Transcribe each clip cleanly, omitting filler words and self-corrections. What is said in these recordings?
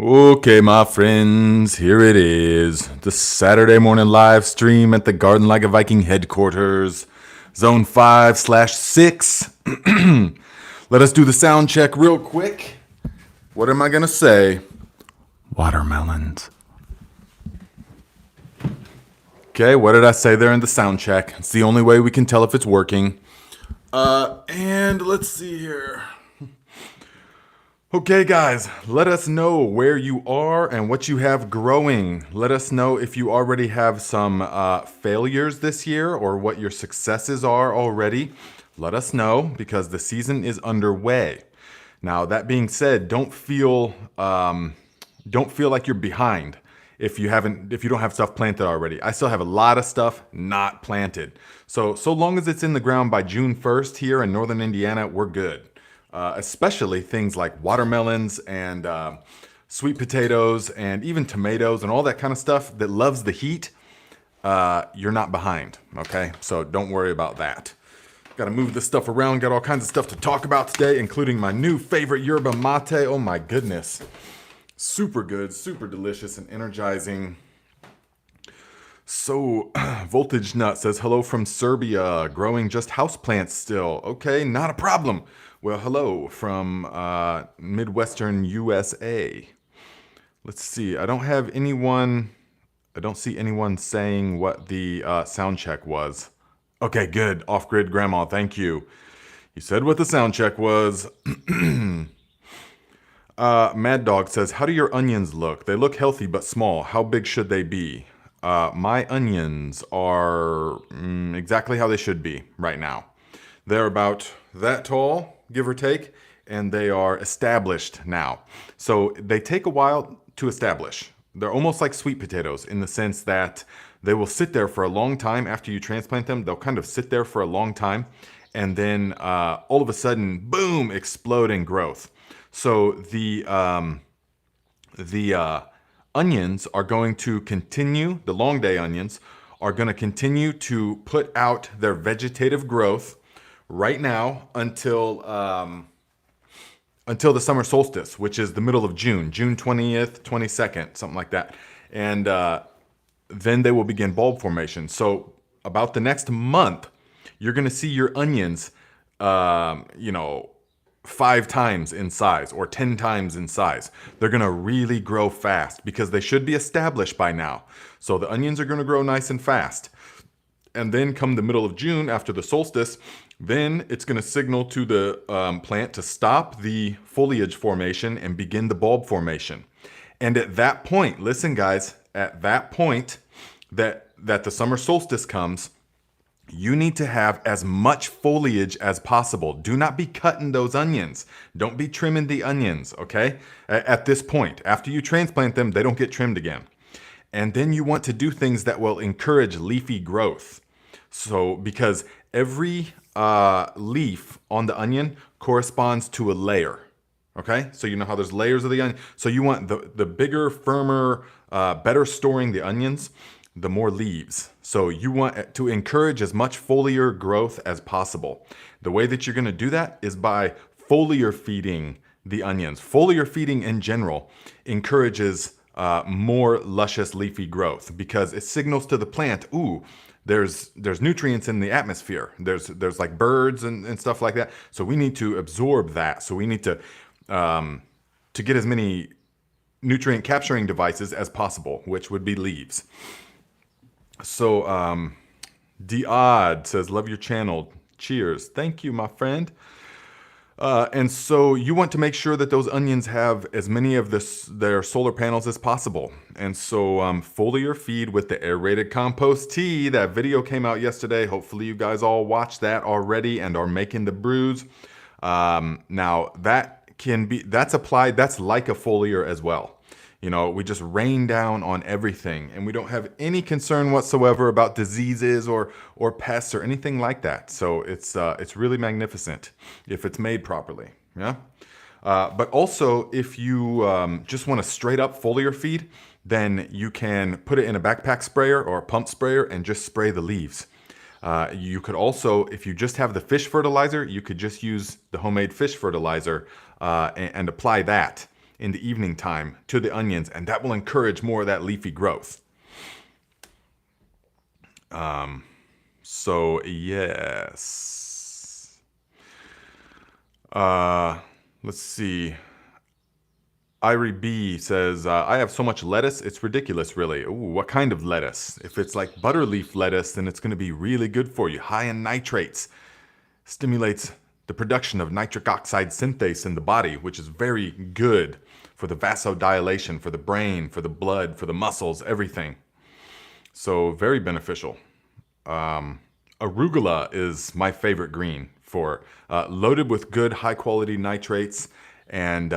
Okay, my friends, here it is. The Saturday morning live stream at the Garden Like a Viking headquarters, Zone 5/6. Let us do the sound check real quick. What am I going to say? Watermelons. Okay, what did I say there in the sound check? It's the only way we can tell if it's working. And let's see here. Okay, guys, let us know where you are and what you have growing. Let us know if you already have some failures this year or what your successes are already. Let us know because the season is underway. Now, that being said, don't feel like you're behind if you don't have stuff planted already. I still have a lot of stuff not planted. So long as it's in the ground by June 1st here in northern Indiana, we're good. Especially things like watermelons and sweet potatoes and even tomatoes and all that kind of stuff that loves the heat. You're not behind, okay? So don't worry about that. Got to move this stuff around. Got all kinds of stuff to talk about today, including my new favorite yerba mate. Oh my goodness. Super good, super delicious and energizing. So, Voltage Nut says, hello from Serbia, growing just houseplants still. Okay, not a problem. Well, hello from Midwestern USA. Let's see, I don't see anyone saying what the sound check was. Okay, good, off-grid grandma, thank you. You said what the sound check was. Mad Dog says, how do your onions look? They look healthy but small. How big should they be? My onions are exactly how they should be right now. They're about that tall, give or take, and they are established now. So they take a while to establish. They're almost like sweet potatoes in the sense that they will sit there for a long time after you transplant them. They'll kind of sit there for a long time, and then all of a sudden, boom, explode in growth. So the onions are going to continue, the long day onions are going to continue to put out their vegetative growth right now until the summer solstice, which is the middle of June 20th, 22nd, something like that. And then they will begin bulb formation. So about the next month, you're going to see your onions, 5 times in size or 10 times in size. They're going to really grow fast because they should be established by now. So the onions are going to grow nice and fast. And then come the middle of June after the solstice, then it's going to signal to the plant to stop the foliage formation and begin the bulb formation. And at that point, listen guys, at that point that the summer solstice comes, you need to have as much foliage as possible. Do not be cutting those onions. Don't be trimming the onions, okay? At this point, after you transplant them, they don't get trimmed again. And then you want to do things that will encourage leafy growth. So, because every leaf on the onion corresponds to a layer, okay? So you know how there's layers of the onion. So you want the bigger, firmer, better storing the onions, the more leaves. So you want to encourage as much foliar growth as possible. The way that you're going to do that is by foliar feeding the onions. Foliar feeding in general encourages more luscious leafy growth because it signals to the plant, ooh, there's nutrients in the atmosphere. There's like birds and stuff like that. So we need to absorb that. So we need to get as many nutrient capturing devices as possible, which would be leaves. So, D-Odd says, love your channel. Cheers. Thank you, my friend. And so you want to make sure that those onions have as many of their solar panels as possible. And so foliar feed with the Aerated Compost Tea. That video came out yesterday. Hopefully you guys all watched that already and are making the brews. Now, that's applied, that's like a foliar as well. We just rain down on everything and we don't have any concern whatsoever about diseases or pests or anything like that. So it's really magnificent if it's made properly. Yeah. But also if you just want a straight up foliar feed, then you can put it in a backpack sprayer or a pump sprayer and just spray the leaves. You could also, if you just have the fish fertilizer, you could just use the homemade fish fertilizer and apply that. in the evening time to the onions, and that will encourage more of that leafy growth. So yes. Let's see. Irie B says, I have so much lettuce, it's ridiculous, really. Ooh, what kind of lettuce? If it's like butterleaf lettuce, then it's going to be really good for you. High in nitrates. Stimulates the production of nitric oxide synthase in the body, which is very good for the vasodilation, for the brain, for the blood, for the muscles, everything. So very beneficial. Arugula is my favorite green for loaded with good high quality nitrates and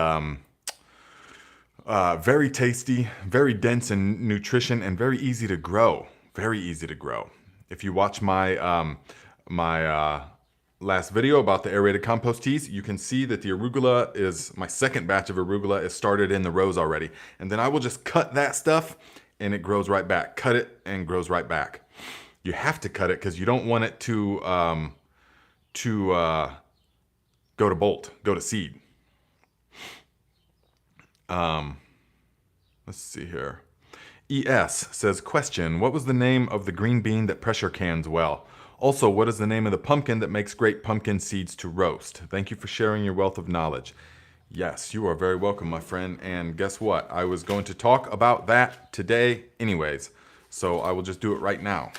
very tasty, very dense in nutrition, and very easy to grow. Very easy to grow. If you watch my last video about the aerated compost teas, you can see that the arugula is, my second batch of arugula is started in the rows already. And then I will just cut that stuff and it grows right back. Cut it and grows right back. You have to cut it because you don't want it to go to bolt, go to seed. Let's see here. ES says, question, what was the name of the green bean that pressure cans well? Also, what is the name of the pumpkin that makes great pumpkin seeds to roast? Thank you for sharing your wealth of knowledge. Yes, you are very welcome, my friend. And guess what? I was going to talk about that today anyways, so I will just do it right now.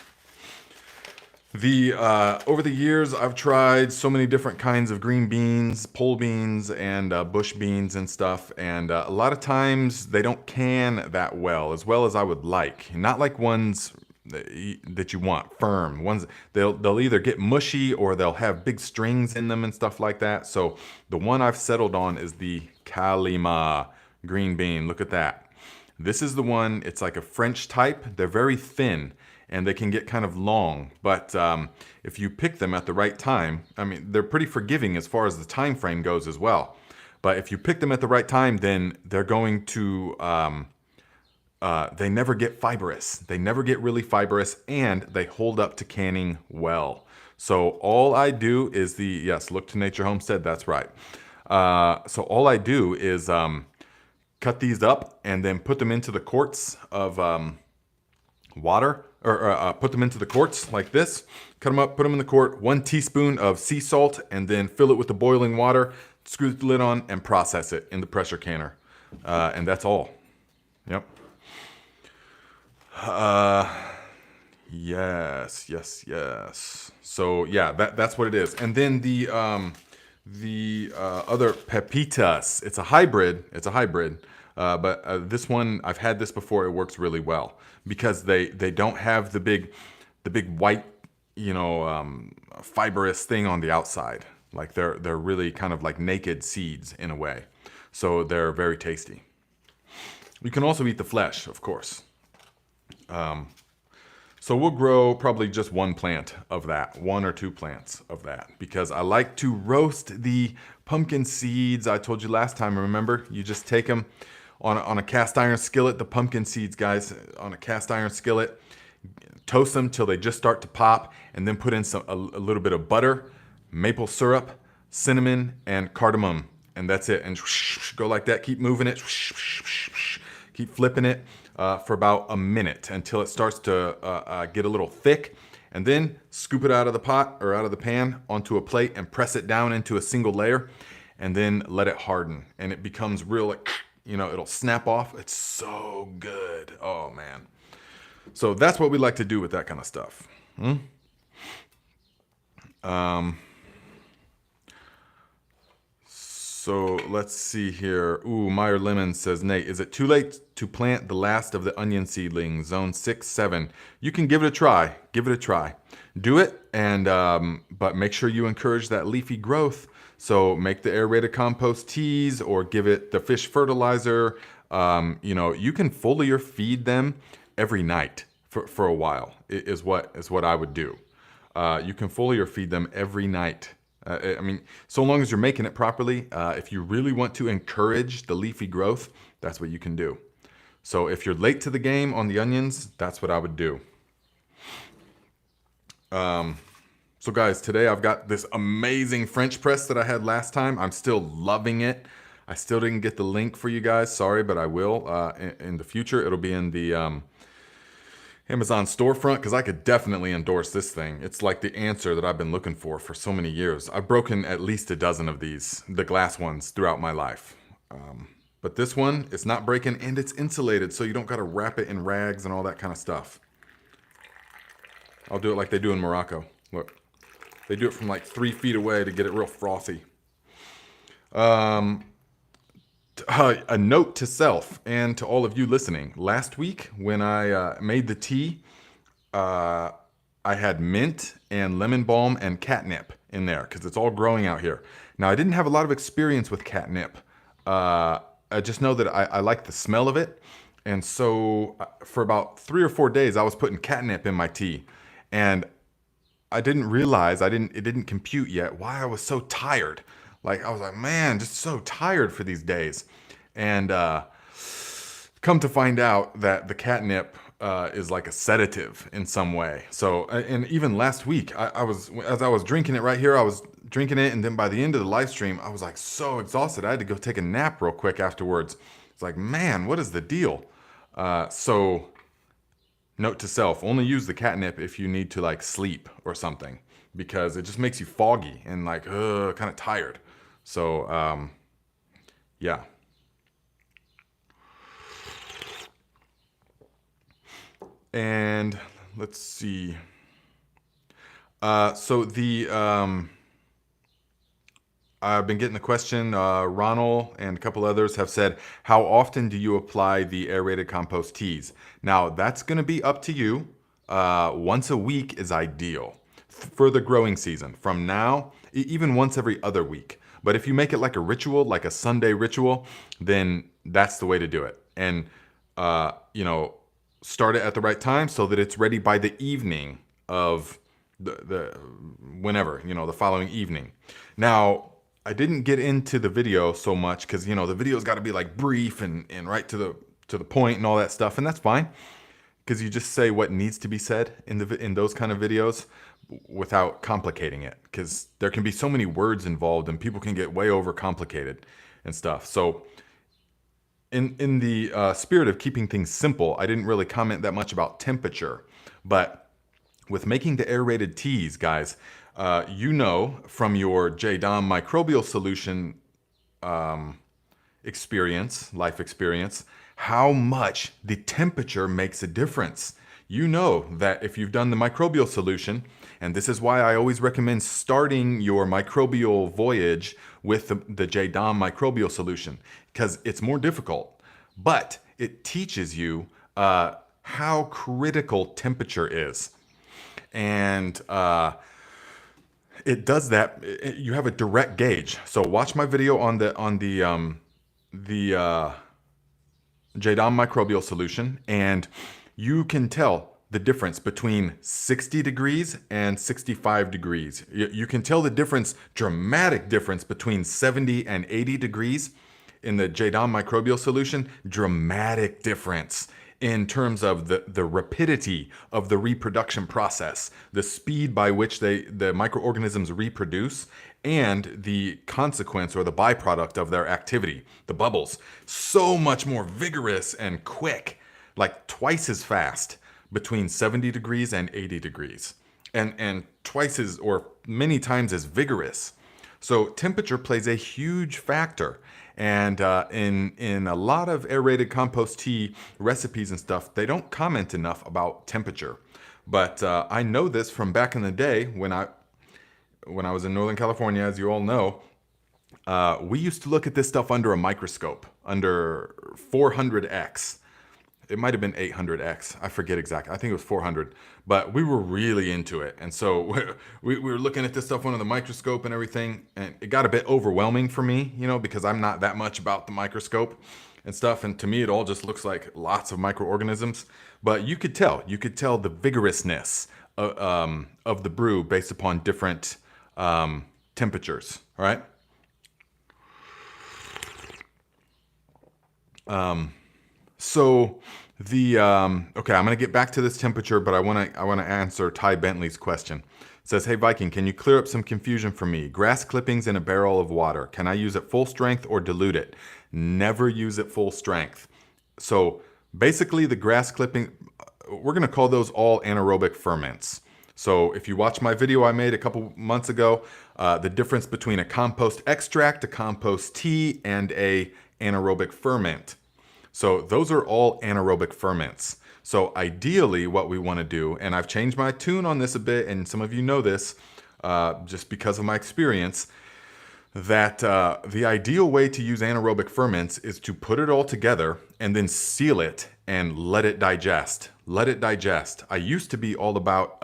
Over the years, I've tried so many different kinds of green beans, pole beans, and bush beans and stuff. And a lot of times they don't can that well as I would like. Not like ones that you want, firm ones. They'll either get mushy or they'll have big strings in them and stuff like that. So the one I've settled on is the Kalima green bean. Look at that. This is the one. It's like a French type. They're very thin. And they can get kind of long, but if you pick them at the right time, I mean, they're pretty forgiving as far as the time frame goes as well. But if you pick them at the right time, then they're going to, they never get fibrous. They never get really fibrous, and they hold up to canning well. So all I do is yes, Look to Nature Homestead, that's right. So all I do is cut these up and then put them into the quarts of water, or put them into the quarts like this, cut them up, put them in the quart, 1 teaspoon of sea salt, and then fill it with the boiling water, screw the lid on, and process it in the pressure canner. And that's all. Yep. Yes. So yeah, that's what it is. And then the other pepitas, it's a hybrid. But this one, I've had this before. It works really well because they don't have the big white, fibrous thing on the outside. Like they're really kind of like naked seeds in a way. So they're very tasty. You can also eat the flesh, of course. So we'll grow probably just 1 plant of that, 1 or 2 plants of that, because I like to roast the pumpkin seeds. I told you last time, remember? You just take them on a cast iron skillet, the pumpkin seeds, guys, on a cast iron skillet, toast them till they just start to pop, and then put in a little bit of butter, maple syrup, cinnamon, and cardamom, and that's it. And go like that, keep moving it, keep flipping it for about a minute until it starts to get a little thick, and then scoop it out of the pot or out of the pan onto a plate and press it down into a single layer, and then let it harden, and it becomes real, like, it'll snap off. It's so good. Oh man. So that's what we like to do with that kind of stuff. So let's see here. Ooh, Meyer Lemon says, Nate, is it too late to plant the last of the onion seedlings, zone 6, 7? You can give it a try. Give it a try. Do it, and but make sure you encourage that leafy growth. So make the aerated compost teas or give it the fish fertilizer. You can foliar feed them every night for a while is what I would do. You can foliar feed them every night. So long as you're making it properly, if you really want to encourage the leafy growth, that's what you can do. So if you're late to the game on the onions, that's what I would do. So guys, today I've got this amazing French press that I had last time. I'm still loving it. I still didn't get the link for you guys. Sorry, but I will in the future. It'll be in the Amazon storefront because I could definitely endorse this thing. It's like the answer that I've been looking for so many years. I've broken at least a dozen of these, the glass ones, throughout my life. But this one, it's not breaking and it's insulated, so you don't got to wrap it in rags and all that kind of stuff. I'll do it like they do in Morocco. Look, they do it from like 3 feet away to get it real frothy. A note to self and to all of you listening. Last week when I made the tea, I had mint and lemon balm and catnip in there because it's all growing out here. Now, I didn't have a lot of experience with catnip. I just know that I like the smell of it. And so for about 3 or 4 days, I was putting catnip in my tea. And I didn't realize, it didn't compute yet why I was so tired. Like, I was like, man, just so tired for these days. And come to find out that the catnip is like a sedative in some way. So, and even last week, as I was drinking it right here, I was drinking it, and then by the end of the live stream, I was like so exhausted. I had to go take a nap real quick afterwards. It's like, man, what is the deal? So, note to self, only use the catnip if you need to like sleep or something, because it just makes you foggy and like kind of tired. So, yeah. And let's see. So I've been getting the question, Ronald and a couple others have said, how often do you apply the aerated compost teas? Now, that's going to be up to you. Once a week is ideal for the growing season. From now, even once every other week. But if you make it like a ritual, like a Sunday ritual, then that's the way to do it. And, start it at the right time so that it's ready by the evening of the following evening. Now, I didn't get into the video so much because, the video's got to be like brief and right to the point and all that stuff. And that's fine because you just say what needs to be said in those kind of videos without complicating it, because there can be so many words involved and people can get way overcomplicated and stuff. So in the spirit of keeping things simple, I didn't really comment that much about temperature. But with making the aerated teas, guys, from your JDOM microbial solution life experience, how much the temperature makes a difference. You know that if you've done the microbial solution, and this is why I always recommend starting your microbial voyage with the JDOM microbial solution, because it's more difficult, but it teaches you how critical temperature is. And it does that. You have a direct gauge. So watch my video on the JDOM microbial solution, and you can tell the difference between 60 degrees and 65 degrees. You can tell the dramatic difference between 70 and 80 degrees in the JDOM microbial solution. Dramatic difference in terms of the rapidity of the reproduction process, the speed by which the microorganisms reproduce, and the consequence or the byproduct of their activity, the bubbles. So much more vigorous and quick, like twice as fast between 70 degrees and 80 degrees, and twice as or many times as vigorous. So temperature plays a huge factor. And in a lot of aerated compost tea recipes and stuff, they don't comment enough about temperature. But I know this from back in the day when I was in Northern California, as you all know. We used to look at this stuff under a microscope, under 400x. It might have been 800x. I forget exactly. I think it was 400. But we were really into it. And so we were looking at this stuff under the microscope and everything. And it got a bit overwhelming for me, because I'm not that much about the microscope and stuff. And to me, it all just looks like lots of microorganisms. But you could tell the vigorousness of the brew based upon different temperatures. All right. So okay, I'm gonna get back to this temperature, but I wanna answer Ty Bentley's question. Says, hey Viking, can you clear up some confusion for me? Grass clippings in a barrel of water. Can I use it full strength or dilute it? Never use it full strength. So basically the grass clipping, we're going to call those all anaerobic ferments. So if you watch my video I made a couple months ago, the difference between a compost extract, a compost tea, and a anaerobic ferment. So those are all anaerobic ferments. So ideally what we want to do, and I've changed my tune on this a bit, and some of you know this just because of my experience, that the ideal way to use anaerobic ferments is to put it all together and then seal it and let it digest. Let it digest. I used to be all about,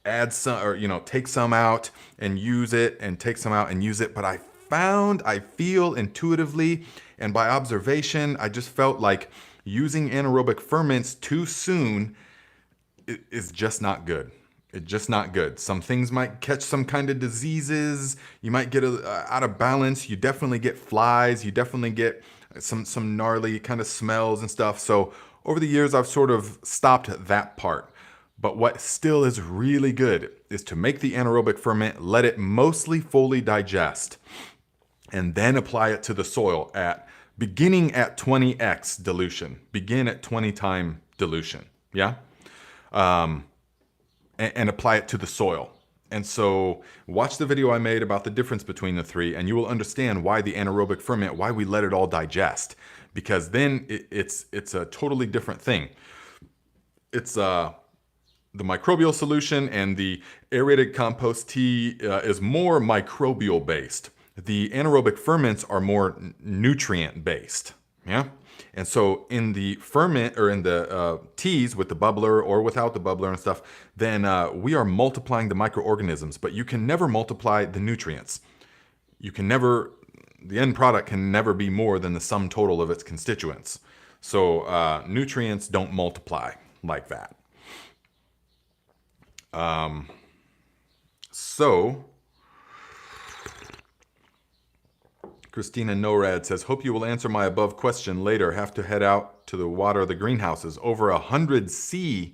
add some, or, take some out and use it, and take some out and use it. But I feel intuitively and by observation, I just felt like using anaerobic ferments too soon is just not good. It's just not good. Some things might catch some kind of diseases. You might get out of balance. You definitely get flies. You definitely get some gnarly kind of smells and stuff. So over the years, I've sort of stopped that part. But what still is really good is to make the anaerobic ferment, let it mostly fully digest, and then apply it to the soil beginning at 20x dilution. Begin at 20 time dilution. Yeah. And apply it to the soil. And so watch the video I made about the difference between the three, and you will understand why the anaerobic ferment, why we let it all digest, because then it's a totally different thing. It's the microbial solution, and the aerated compost tea is more microbial based. The anaerobic ferments are more nutrient based. Yeah. And so in the ferment, or in the teas with the bubbler or without the bubbler and stuff, then we are multiplying the microorganisms, but you can never multiply the nutrients. The end product can never be more than the sum total of its constituents. So nutrients don't multiply like that. Christina Norad says, hope you will answer my above question later. Have to head out to the water the greenhouses. Over 100 Celsius?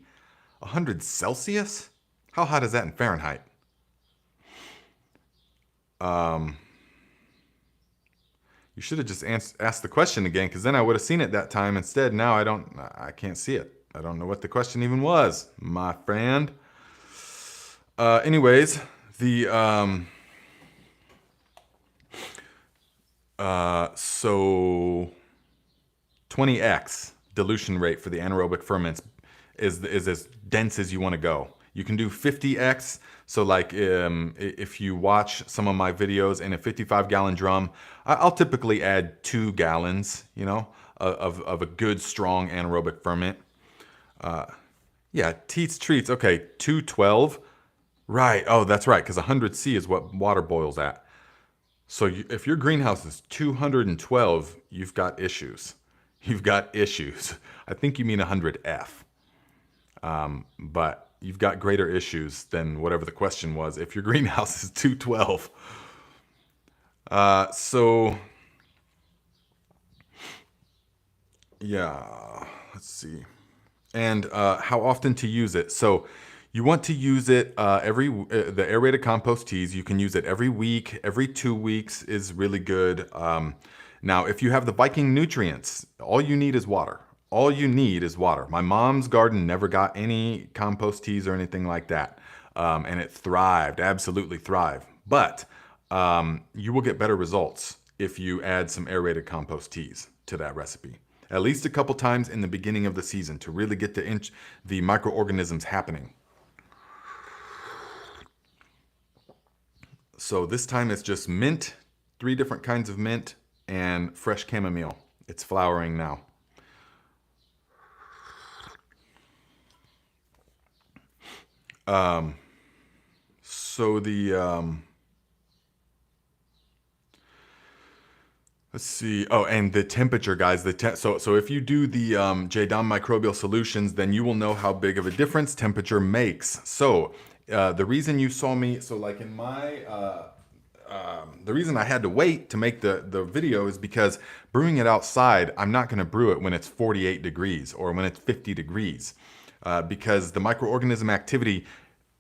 How hot is that in Fahrenheit? You should have just asked the question again, because then I would have seen it that time. Instead, now I can't see it. I don't know what the question even was, my friend. Anyways, the... So 20x dilution rate for the anaerobic ferments is as dense as you want to go. You can do 50x. So like if you watch some of my videos in a 55-gallon drum, I'll typically add 2 gallons, of a good strong anaerobic ferment. Yeah, teats treats. Okay, 212. Right. Oh, that's right. Because 100 C is what water boils at. So if your greenhouse is 212, you've got issues. You've got issues. I think you mean 100F. But you've got greater issues than whatever the question was if your greenhouse is 212. Yeah, let's see. And how often to use it. So you want to use it the aerated compost teas. You can use it every week. Every 2 weeks is really good. Now, if you have the Viking nutrients, all you need is water. All you need is water. My mom's garden never got any compost teas or anything like that. And it thrived, absolutely thrived. But you will get better results if you add some aerated compost teas to that recipe. At least a couple times in the beginning of the season to really get the microorganisms happening. So this time it's just mint, 3 different kinds of mint, and fresh chamomile. It's flowering now. Let's see. Oh, and the temperature, guys. So if you do the JDOM microbial solutions, then you will know how big of a difference temperature makes. So the reason you saw me, so like in my, the reason I had to wait to make the video is because brewing it outside, I'm not going to brew it when it's 48 degrees or when it's 50 degrees because the microorganism activity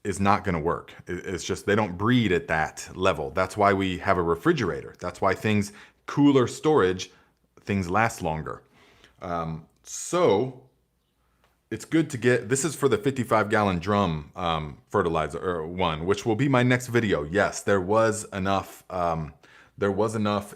is not going to work. It's just they don't breed at that level. That's why we have a refrigerator. That's why cooler storage, things last longer. So it's good to get, this is for the 55-gallon drum fertilizer one, which will be my next video. Yes, there was enough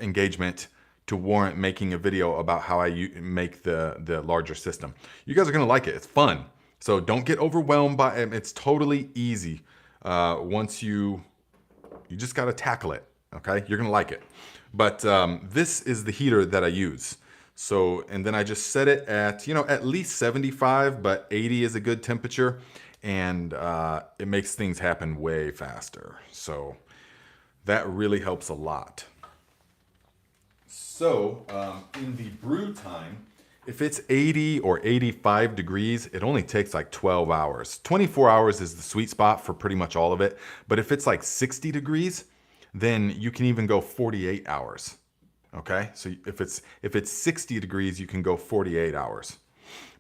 engagement to warrant making a video about how I make the larger system. You guys are gonna like it. It's fun. So don't get overwhelmed by it. It's totally easy. Once you just gotta tackle it. Okay, you're gonna like it. But this is the heater that I use. So, and then I just set it at, at least 75, but 80 is a good temperature, and it makes things happen way faster. So that really helps a lot. So in the brew time, if it's 80 or 85 degrees, it only takes like 12 hours. 24 hours is the sweet spot for pretty much all of it. But if it's like 60 degrees, then you can even go 48 hours. Okay, so if it's 60 degrees, you can go 48 hours.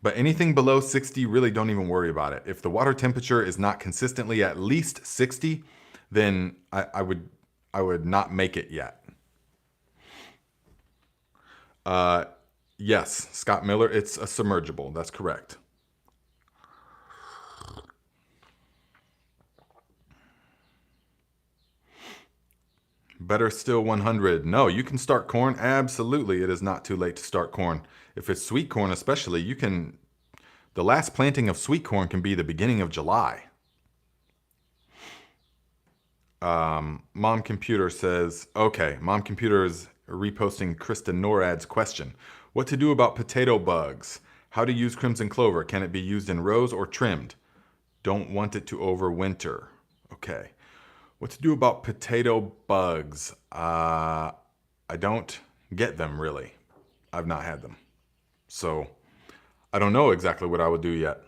But anything below 60, really don't even worry about it. If the water temperature is not consistently at least 60, then I would not make it yet. Yes, Scott Miller, it's a submergible. That's correct. Better still 100. No, you can start corn. Absolutely, it is not too late to start corn. If it's sweet corn especially, the last planting of sweet corn can be the beginning of July. Mom Computer says, okay, Mom Computer is reposting Krista Norad's question. What to do about potato bugs? How to use crimson clover? Can it be used in rows or trimmed? Don't want it to overwinter. Okay. What to do about potato bugs? I don't get them really. I've not had them. So I don't know exactly what I would do yet.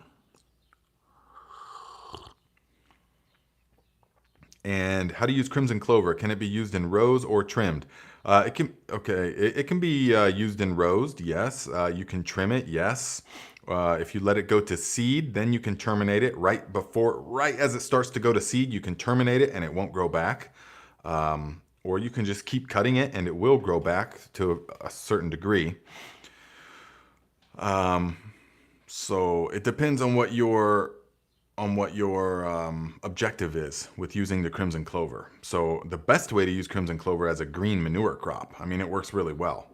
And how to use crimson clover? Can it be used in rows or trimmed? It can be used in rows, yes. You can trim it, yes. If you let it go to seed, then you can terminate it right as it starts to go to seed, you can terminate it and it won't grow back. Or you can just keep cutting it and it will grow back to a certain degree. So it depends on what your objective is with using the crimson clover. So the best way to use crimson clover as a green manure crop, I mean, it works really well.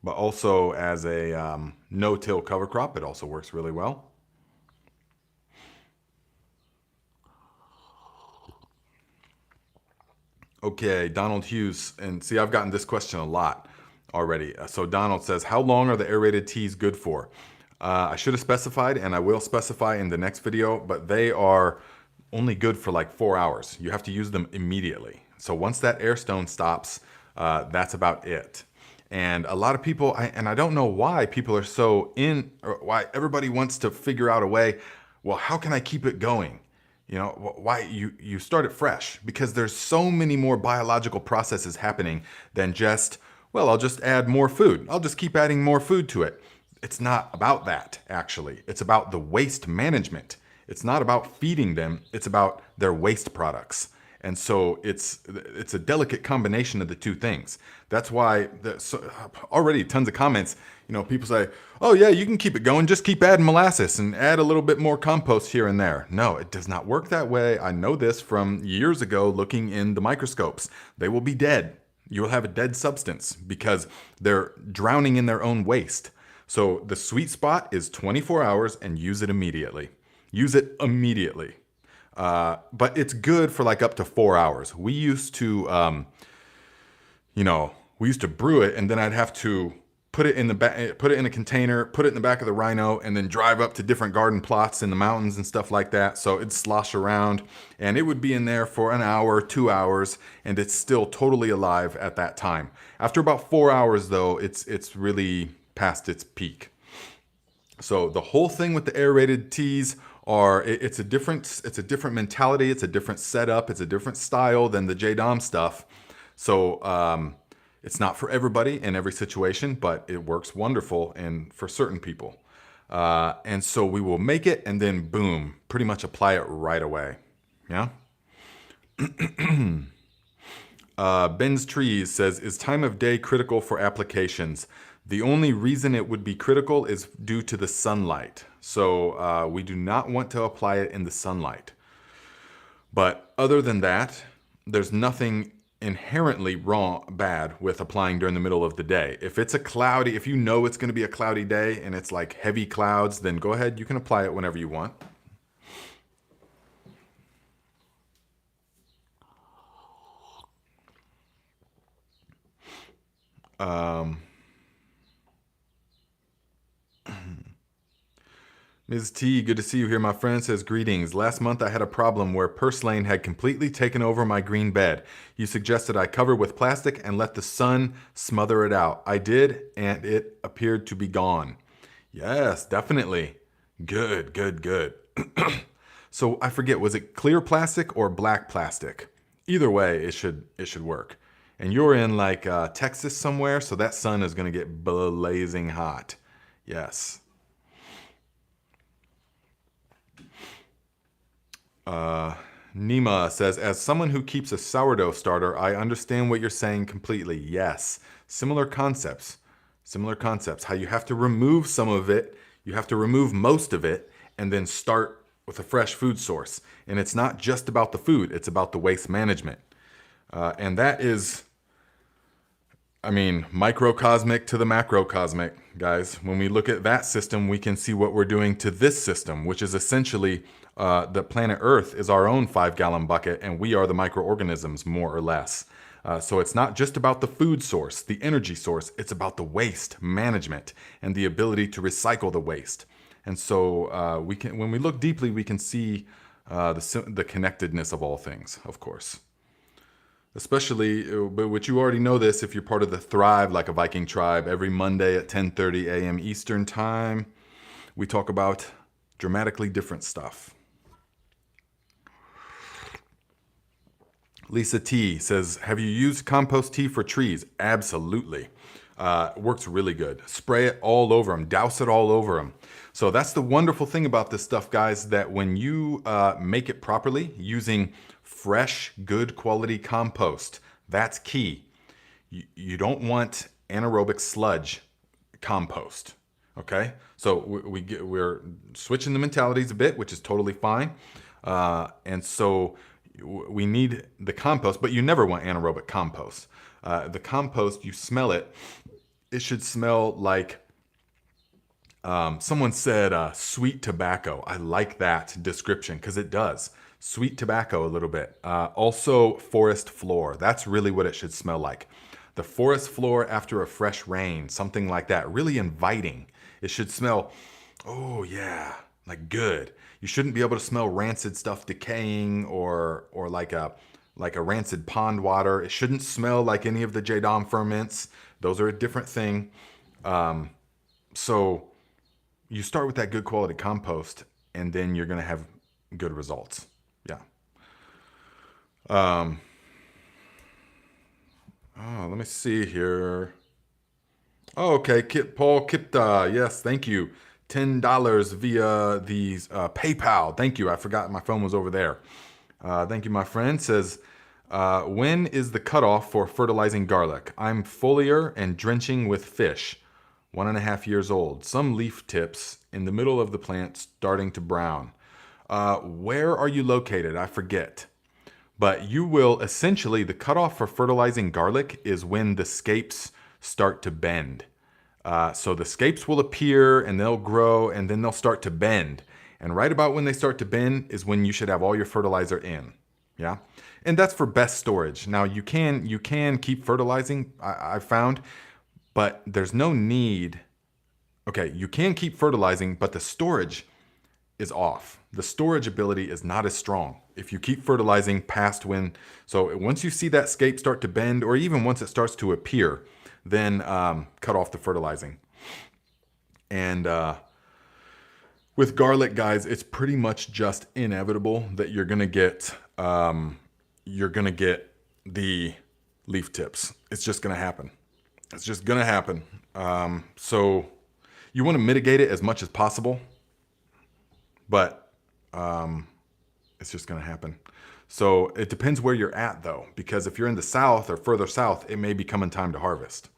But also as a no-till cover crop, it also works really well. Okay, Donald Hughes, and see, I've gotten this question a lot already. So Donald says, how long are the aerated teas good for? I should have specified, and I will specify in the next video, but they are only good for like 4 hours. You have to use them immediately. So once that air stone stops, that's about it. And a lot of people, I don't know why people are or why everybody wants to figure out a way, well, how can I keep it going? Why you start it fresh? Because there's so many more biological processes happening than just, well, I'll just add more food. I'll just keep adding more food to it. It's not about that, actually. It's about the waste management. It's not about feeding them. It's about their waste products. And so it's a delicate combination of the two things. That's why already tons of comments, people say, oh yeah, you can keep it going. Just keep adding molasses and add a little bit more compost here and there. No, it does not work that way. I know this from years ago looking in the microscopes. They will be dead. You will have a dead substance because they're drowning in their own waste. So the sweet spot is 24 hours and use it immediately. Use it immediately. But it's good for like up to 4 hours. We used to, brew it, and then I'd have to put it in a container, put it in the back of the Rhino, and then drive up to different garden plots in the mountains and stuff like that. So it'd slosh around, and it would be in there for an hour, 2 hours, and it's still totally alive at that time. After about 4 hours, though, it's really past its peak. So the whole thing with the aerated teas it's a different mentality, it's a different setup, it's a different style than the JDOM stuff. So it's not for everybody in every situation, but it works wonderful and for certain people. And so we will make it and then boom, pretty much apply it right away. Yeah. Ben's Trees says, is time of day critical for applications? The only reason it would be critical is due to the sunlight. So we do not want to apply it in the sunlight. But other than that, there's nothing inherently bad with applying during the middle of the day. If it's if you know it's going to be a cloudy day and it's like heavy clouds, then go ahead, you can apply it whenever you want. Ms. T, good to see you here. My friend says, greetings. Last month I had a problem where purslane had completely taken over my green bed. You suggested I cover with plastic and let the sun smother it out. I did, and it appeared to be gone. Yes, definitely. Good, good, good. So I forget, was it clear plastic or black plastic? Either way, it should work. And you're in like Texas somewhere, so that sun is going to get blazing hot. Yes. Nima says, as someone who keeps a sourdough starter, I understand what you're saying completely. Yes. Similar concepts. Similar concepts. How you have to remove some of it, you have to remove most of it, and then start with a fresh food source. And it's not just about the food, it's about the waste management. And that is, I mean, microcosmic to the macrocosmic, guys. When we look at that system, we can see what we're doing to this system, which is essentially the planet Earth is our own 5-gallon bucket, and we are the microorganisms, more or less. So it's not just about the food source, the energy source, it's about the waste management and the ability to recycle the waste. And so when we look deeply, we can see the connectedness of all things, of course. Especially, but you already know this if you're part of the Thrive Like a Viking Tribe. Every Monday at 10:30 a.m. Eastern Time, we talk about dramatically different stuff. Lisa T says, have you used compost tea for trees? Absolutely. Works really good. Spray it all over them. Douse it all over them. So that's the wonderful thing about this stuff, guys, that when you make it properly using fresh, good quality compost, that's key. You don't want anaerobic sludge compost. Okay? So we're switching the mentalities a bit, which is totally fine. And so we need the compost, but you never want anaerobic compost. The compost, you smell it, it should smell like, someone said sweet tobacco. I like that description because it does. Sweet tobacco a little bit. Also forest floor. That's really what it should smell like. The forest floor after a fresh rain, something like that. Really inviting. It should smell, oh yeah, like good. You shouldn't be able to smell rancid stuff decaying or like a rancid pond water. It shouldn't smell like any of the JDOM ferments. Those are a different thing. So you start with that good quality compost, and then you're going to have good results. Yeah. Oh, let me see here. Oh, okay. Paul Kipta. Yes, thank you. $10 via the PayPal. Thank you. I forgot my phone was over there. Thank you, my friend. Says, when is the cutoff for fertilizing garlic? I'm foliar and drenching with fish. 1.5 years old. Some leaf tips in the middle of the plant starting to brown. Where are you located? I forget. But you will essentially, the cutoff for fertilizing garlic is when the scapes start to bend. So the scapes will appear and they'll grow and then they'll start to bend. And right about when they start to bend is when you should have all your fertilizer in. Yeah. And that's for best storage. Now you can keep fertilizing, I've found, but there's no need. Okay, you can keep fertilizing, but the storage is off. The storage ability is not as strong if you keep fertilizing past when. So once you see that scape start to bend, or even once it starts to appear, then cut off the fertilizing. And with garlic, guys, it's pretty much just inevitable that you're gonna get the leaf tips. It's just gonna happen. It's just gonna happen. So You want to mitigate it as much as possible, but it's just going to happen. So it depends where you're at, though, because if you're in the south or further south, it may be coming time to harvest.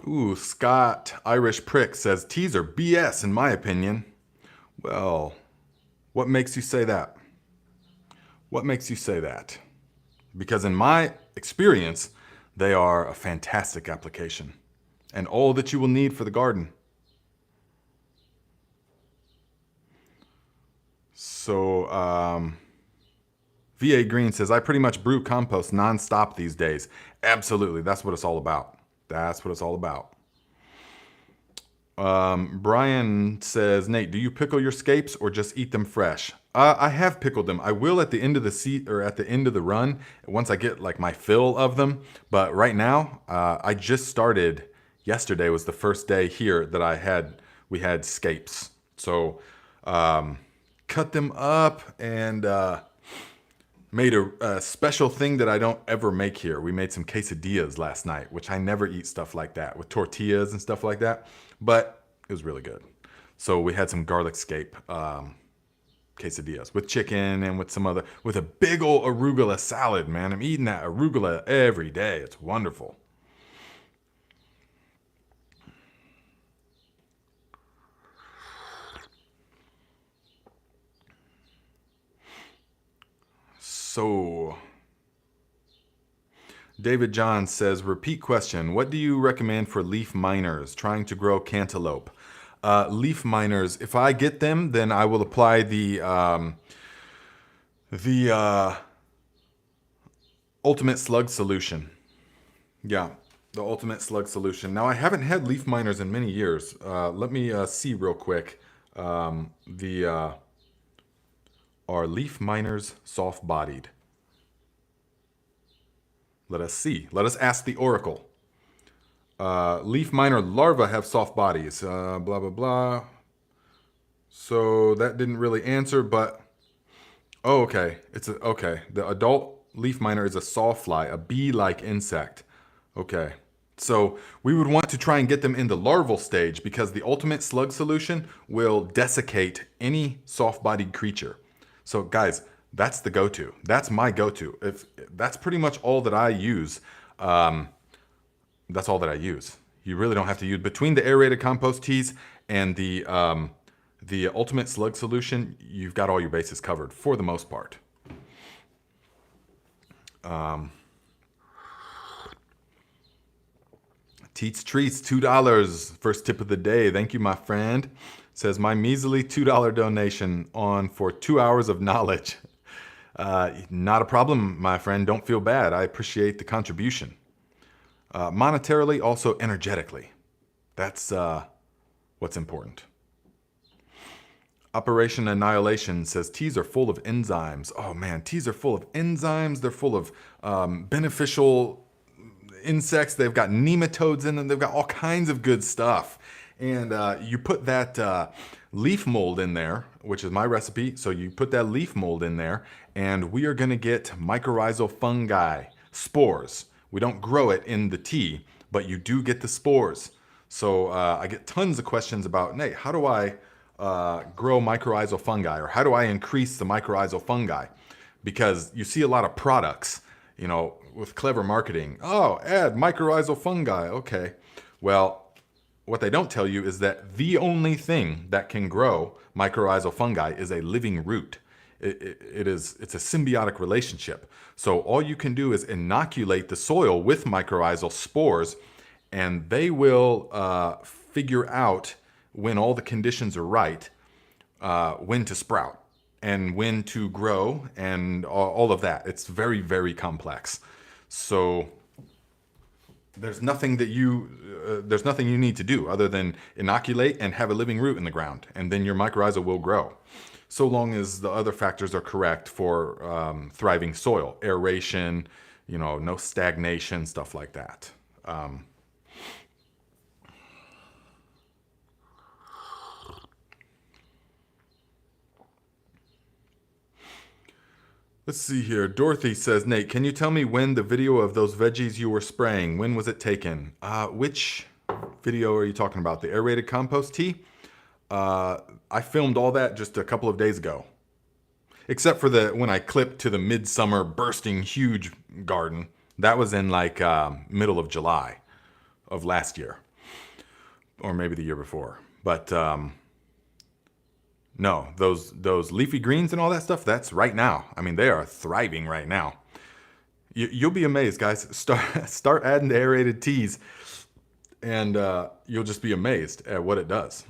Ooh, Scott Irish Prick says teas are BS in my opinion. Well, what makes you say that? What makes you say that? Because in my experience, they are a fantastic application and all that you will need for the garden. So, VA Green says, I pretty much brew compost nonstop these days. Absolutely. That's what it's all about. That's what it's all about. Brian says, Nate, do you pickle your scapes or just eat them fresh? I have pickled them. I will at the end of the at the end of the run once I get like my fill of them. But right now, I just started. Yesterday was the first day here that we had scapes. So cut them up and made a special thing that I don't ever make here. We made some quesadillas last night, which I never eat stuff like that with tortillas and stuff like that. But it was really good. So we had some garlic scape quesadillas with chicken and with a big old arugula salad, man. I'm eating that arugula every day. It's wonderful. So, David John says, repeat question. What do you recommend for leaf miners trying to grow cantaloupe? Leaf miners, if I get them, then I will apply the ultimate slug solution. Yeah, the ultimate slug solution. Now, I haven't had leaf miners in many years. Let me see real quick. Are leaf miners soft-bodied? Let us see. Let us ask the oracle. Leaf miner larvae have soft bodies. Blah, blah, blah. So that didn't really answer, but... Oh, okay. Okay. The adult leaf miner is a sawfly, a bee-like insect. Okay. So we would want to try and get them in the larval stage because the ultimate slug solution will desiccate any soft-bodied creature. So guys, that's the go-to. That's my go-to. That's pretty much all that I use. That's all that I use. You really don't have to use between the aerated compost teas and the ultimate slug solution. You've got all your bases covered for the most part. Teats Treats, $2. First tip of the day. Thank you, my friend. Says, my measly $2 donation on for 2 hours of knowledge. Not a problem, my friend. Don't feel bad. I appreciate the contribution. Monetarily, also energetically. That's what's important. Operation Annihilation says, teas are full of enzymes. Oh man, teas are full of enzymes. They're full of beneficial insects. They've got nematodes in them. They've got all kinds of good stuff. And you put that leaf mold in there, which is my recipe. So you put that leaf mold in there, and we are going to get mycorrhizal fungi spores. We don't grow it in the tea, but you do get the spores. So I get tons of questions about, Nate, how do I grow mycorrhizal fungi, or how do I increase the mycorrhizal fungi? Because you see a lot of products, you know, with clever marketing. Oh, add mycorrhizal fungi. Okay. Well, what they don't tell you is that the only thing that can grow mycorrhizal fungi is a living root. It's a symbiotic relationship. So all you can do is inoculate the soil with mycorrhizal spores, and they will figure out when all the conditions are right, when to sprout and when to grow and all of that. It's very, very complex. So there's nothing you need to do other than inoculate and have a living root in the ground, and then your mycorrhiza will grow. So long as the other factors are correct for thriving soil, aeration, you know, no stagnation, stuff like that. Let's see here. Dorothy says, Nate, can you tell me when the video of those veggies you were spraying, when was it taken? Which video are you talking about? The aerated compost tea? I filmed all that just a couple of days ago. Except for when I clipped to the midsummer bursting huge garden. That was in like middle of July of last year. Or maybe the year before. But no, those leafy greens and all that stuff, that's right now. I mean, they are thriving right now. You'll be amazed, guys. Start adding the aerated teas, and you'll just be amazed at what it does.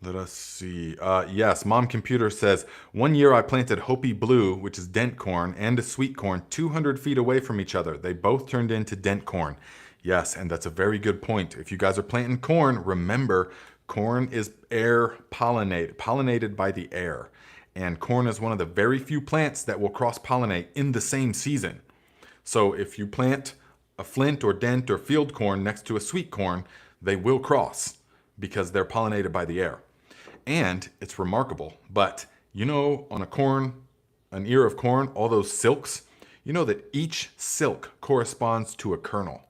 Let us see. Yes, Mom Computer says, 1 year I planted Hopi Blue, which is dent corn, and a sweet corn 200 feet away from each other. They both turned into dent corn. Yes, and that's a very good point. If you guys are planting corn, remember, corn is air pollinated by the air. And corn is one of the very few plants that will cross-pollinate in the same season. So if you plant a flint or dent or field corn next to a sweet corn, they will cross because they're pollinated by the air. And it's remarkable, but you know, on an ear of corn, all those silks, you know that each silk corresponds to a kernel.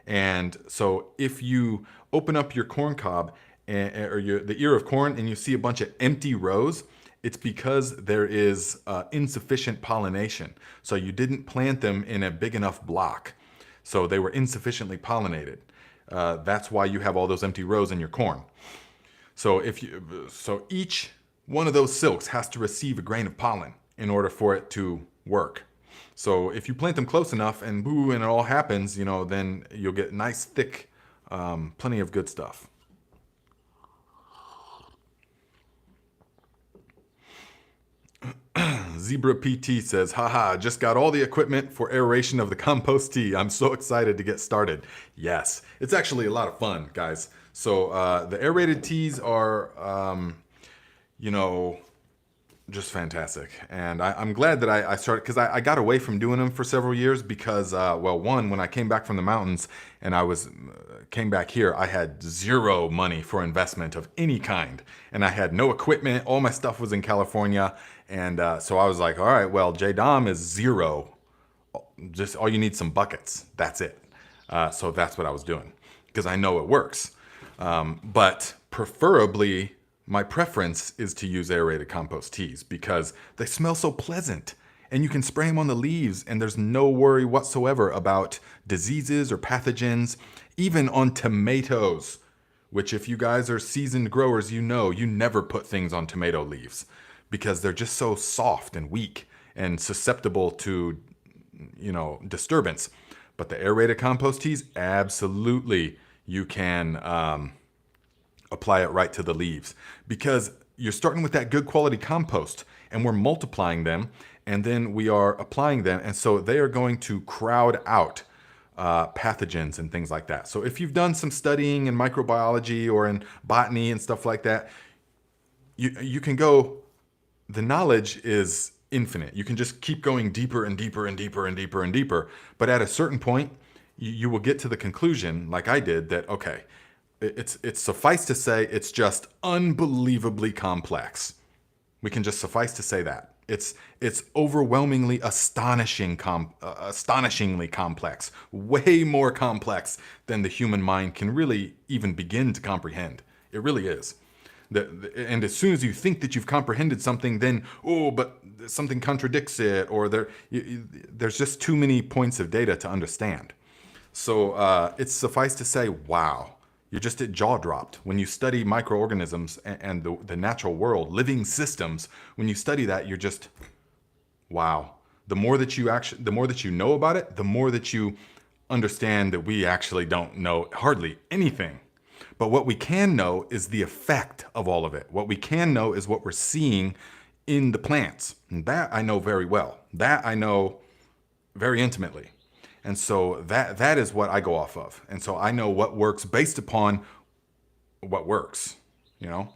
And so if you open up your corn cob or the ear of corn and you see a bunch of empty rows, it's because there is insufficient pollination. So you didn't plant them in a big enough block. So they were insufficiently pollinated. That's why you have all those empty rows in your corn. So each one of those silks has to receive a grain of pollen in order for it to work. So if you plant them close enough and boo, and it all happens, you know, then you'll get nice, thick, plenty of good stuff. Zebra PT says, haha, just got all the equipment for aeration of the compost tea. I'm so excited to get started. Yes, it's actually a lot of fun, guys. So the aerated teas are, you know, just fantastic. And I'm glad that I started, because I got away from doing them for several years because, well, one, when I came back from the mountains and came back here, I had zero money for investment of any kind. And I had no equipment. All my stuff was in California. And so I was like, all right, well, JDOM is zero. Just all you need some buckets. That's it. So that's what I was doing because I know it works. But preferably, my preference is to use aerated compost teas because they smell so pleasant and you can spray them on the leaves and there's no worry whatsoever about diseases or pathogens, even on tomatoes, which if you guys are seasoned growers, you know you never put things on tomato leaves because they're just so soft and weak and susceptible to, you know, disturbance. But the aerated compost teas, absolutely, you can apply it right to the leaves because you're starting with that good quality compost and we're multiplying them and then we are applying them. And so they are going to crowd out pathogens and things like that. So if you've done some studying in microbiology or in botany and stuff like that, you can go, the knowledge is infinite. You can just keep going deeper and deeper and deeper and deeper and deeper. But at a certain point, you will get to the conclusion, like I did, that, okay, it's suffice to say it's just unbelievably complex. We can just suffice to say that. It's overwhelmingly astonishingly complex, way more complex than the human mind can really even begin to comprehend. It really is. And as soon as you think that you've comprehended something, then, but something contradicts it, or there's just too many points of data to understand. So it's suffice to say, wow, you're just at jaw dropped. When you study microorganisms and the natural world, living systems, when you study that, you're just, wow. The more that you know about it, the more that you understand that we actually don't know hardly anything. But what we can know is the effect of all of it. What we can know is what we're seeing in the plants. And that I know very well. That I know very intimately. And so that is what I go off of. And so I know what works based upon what works, you know?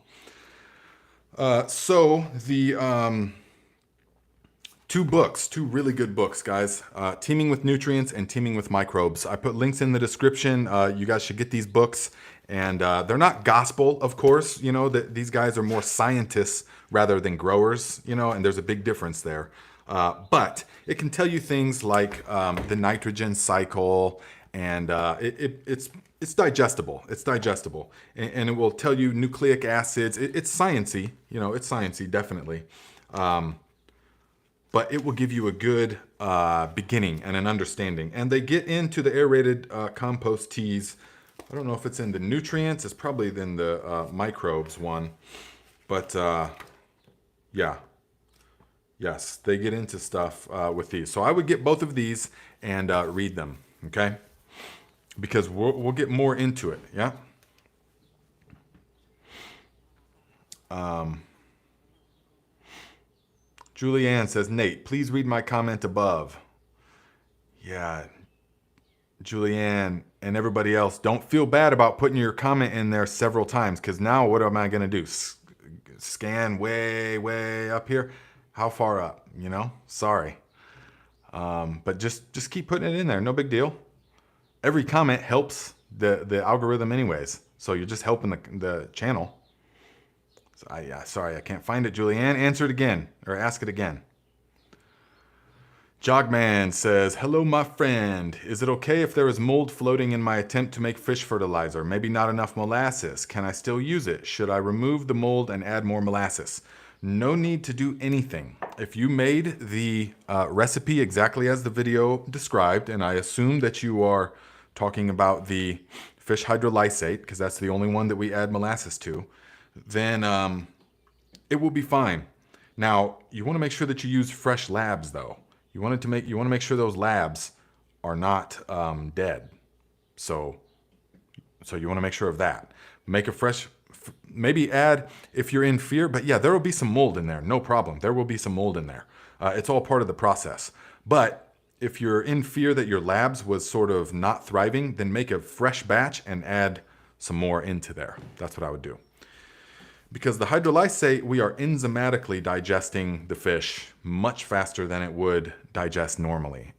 So the Two really good books, guys. Teaming with Nutrients and Teaming with Microbes. I put links in the description. You guys should get these books. And they're not gospel, of course. You know, that these guys are more scientists rather than growers, you know, and there's a big difference there. But it can tell you things like the nitrogen cycle, and it's digestible. It's digestible. And it will tell you nucleic acids. It's sciencey, you know, it's sciencey, definitely. But it will give you a good beginning and an understanding. And they get into the aerated compost teas. I don't know if it's in the nutrients. It's probably in the microbes one. But yeah. Yes, they get into stuff with these. So I would get both of these and read them, okay? Because we'll get more into it, yeah? Julianne says, Nate, please read my comment above. Yeah, Julianne and everybody else, don't feel bad about putting your comment in there several times, because now what am I going to do? Scan way up here? How far up, you know? Sorry. But just keep putting it in there. No big deal. Every comment helps the algorithm anyways. So you're just helping the channel. So sorry, I can't find it, Julianne. Answer it again, or ask it again. Jogman says, hello, my friend. Is it okay if there is mold floating in my attempt to make fish fertilizer? Maybe not enough molasses. Can I still use it? Should I remove the mold and add more molasses? No need to do anything. If you made the recipe exactly as the video described, and I assume that you are talking about the fish hydrolysate, because that's the only one that we add molasses to, then it will be fine. Now, you want to make sure that you use fresh labs, though. You want to make sure those labs are not dead. So you want to make sure of that. Make a fresh, maybe add if you're in fear, but yeah, there will be some mold in there. No problem. There will be some mold in there. It's all part of the process. But if you're in fear that your labs was sort of not thriving, then make a fresh batch and add some more into there. That's what I would do. Because the hydrolysate, we are enzymatically digesting the fish much faster than it would digest normally.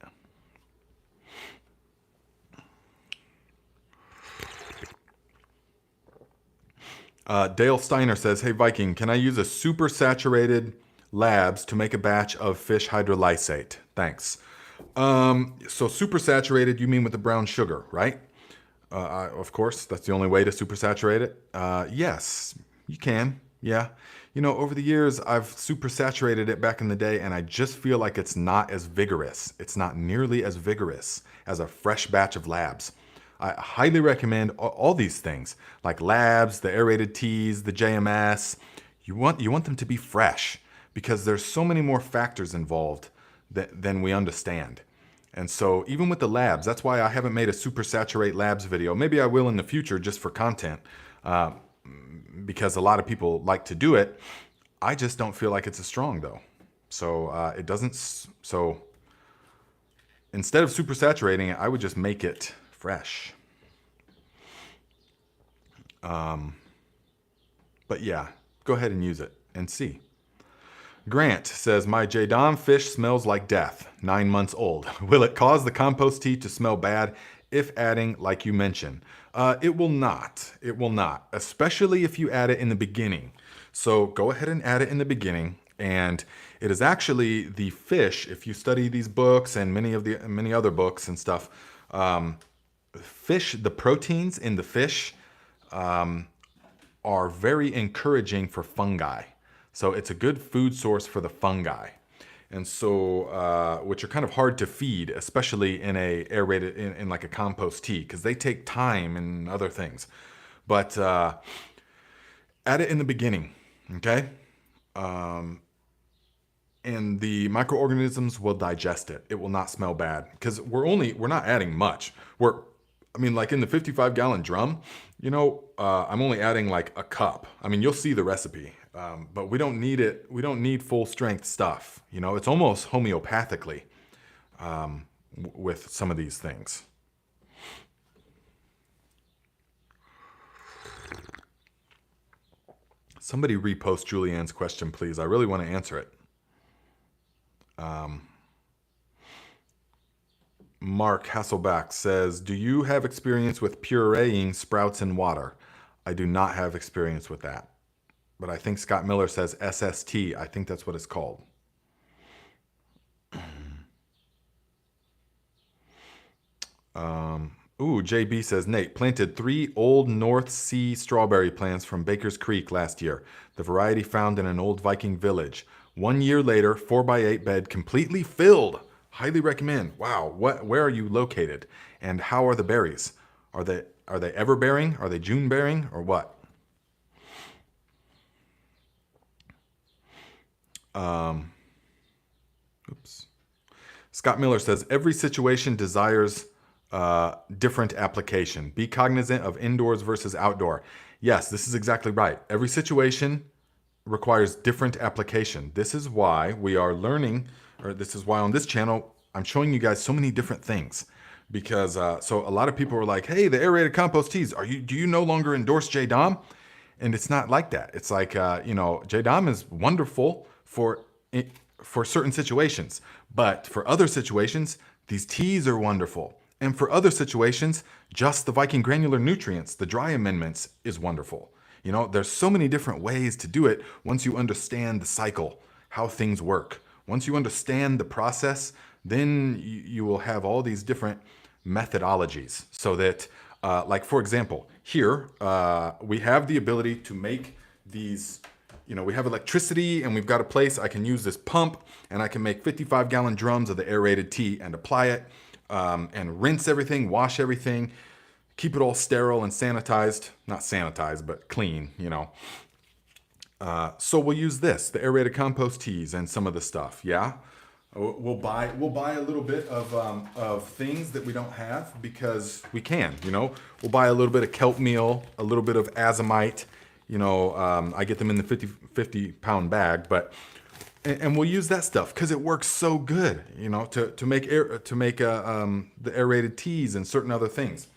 Dale Steiner says, hey Viking, can I use a super saturated labs to make a batch of fish hydrolysate? Thanks. So super saturated, you mean with the brown sugar, right? Of course, that's the only way to super saturate it. Yes, you can. Yeah. You know, over the years, I've super saturated it back in the day, and I just feel like it's not as vigorous. It's not nearly as vigorous as a fresh batch of labs. I highly recommend all these things, like labs, the aerated teas, the JMS. You want them to be fresh, because there's so many more factors involved than we understand. And so even with the labs, that's why I haven't made a super saturate labs video. Maybe I will in the future just for content, because a lot of people like to do it. I just don't feel like it's as strong though. So it doesn't, so instead of super saturating it, I would just make it fresh. But yeah, go ahead and use it and see. Grant says, my Jadon fish smells like death, 9 months old. Will it cause the compost tea to smell bad if adding like you mentioned? It will not. It will not, especially if you add it in the beginning. So go ahead and add it in the beginning. And it is actually the fish, if you study these books and many other books and stuff, the proteins in the fish are very encouraging for fungi. So it's a good food source for the fungi. And so, which are kind of hard to feed, especially in a aerated, in like a compost tea, because they take time and other things. But add it in the beginning, okay? And the microorganisms will digest it. It will not smell bad, because we're not adding much. Like in the 55-gallon drum, you know, I'm only adding like a cup. I mean, you'll see the recipe. But we don't need it. We don't need full strength stuff. You know, it's almost homeopathically with some of these things. Somebody repost Julianne's question, please. I really want to answer it. Mark Hasselback says, do you have experience with pureeing sprouts in water? I do not have experience with that. But I think Scott Miller says SST. I think that's what it's called. JB says, Nate, planted 3 old North Sea strawberry plants from Baker's Creek last year. The variety found in an old Viking village. 1 year later, 4x8 bed completely filled. Highly recommend. Wow, where are you located? And how are the berries? Are they ever bearing? Are they June bearing or what? Scott Miller says, every situation desires different application. Be cognizant of indoors versus outdoor. Yes, this is exactly right. Every situation requires different application. This is why we are learning, or this is why on this channel, I'm showing you guys so many different things. Because, so a lot of people are like, hey, the aerated compost teas, do you no longer endorse JDOM? And it's not like that. It's like, JDOM is wonderful for certain situations. But for other situations, these teas are wonderful. And for other situations, just the Viking granular nutrients, the dry amendments, is wonderful. There's so many different ways to do it once you understand the cycle, how things work. Once you understand the process, then you will have all these different methodologies. So that, like for example, here we have the ability to make these. We have electricity and we've got a place I can use this pump and I can make 55-gallon drums of the aerated tea and apply it and rinse everything, wash everything, keep it all sterile and sanitized. Not sanitized, but clean, So we'll use this, the aerated compost teas and some of the stuff, yeah? We'll buy a little bit of things that we don't have because we can, We'll buy a little bit of kelp meal, a little bit of azomite. I get them in the 50 pound bag, and we'll use that stuff because it works so good, to make the aerated teas and certain other things.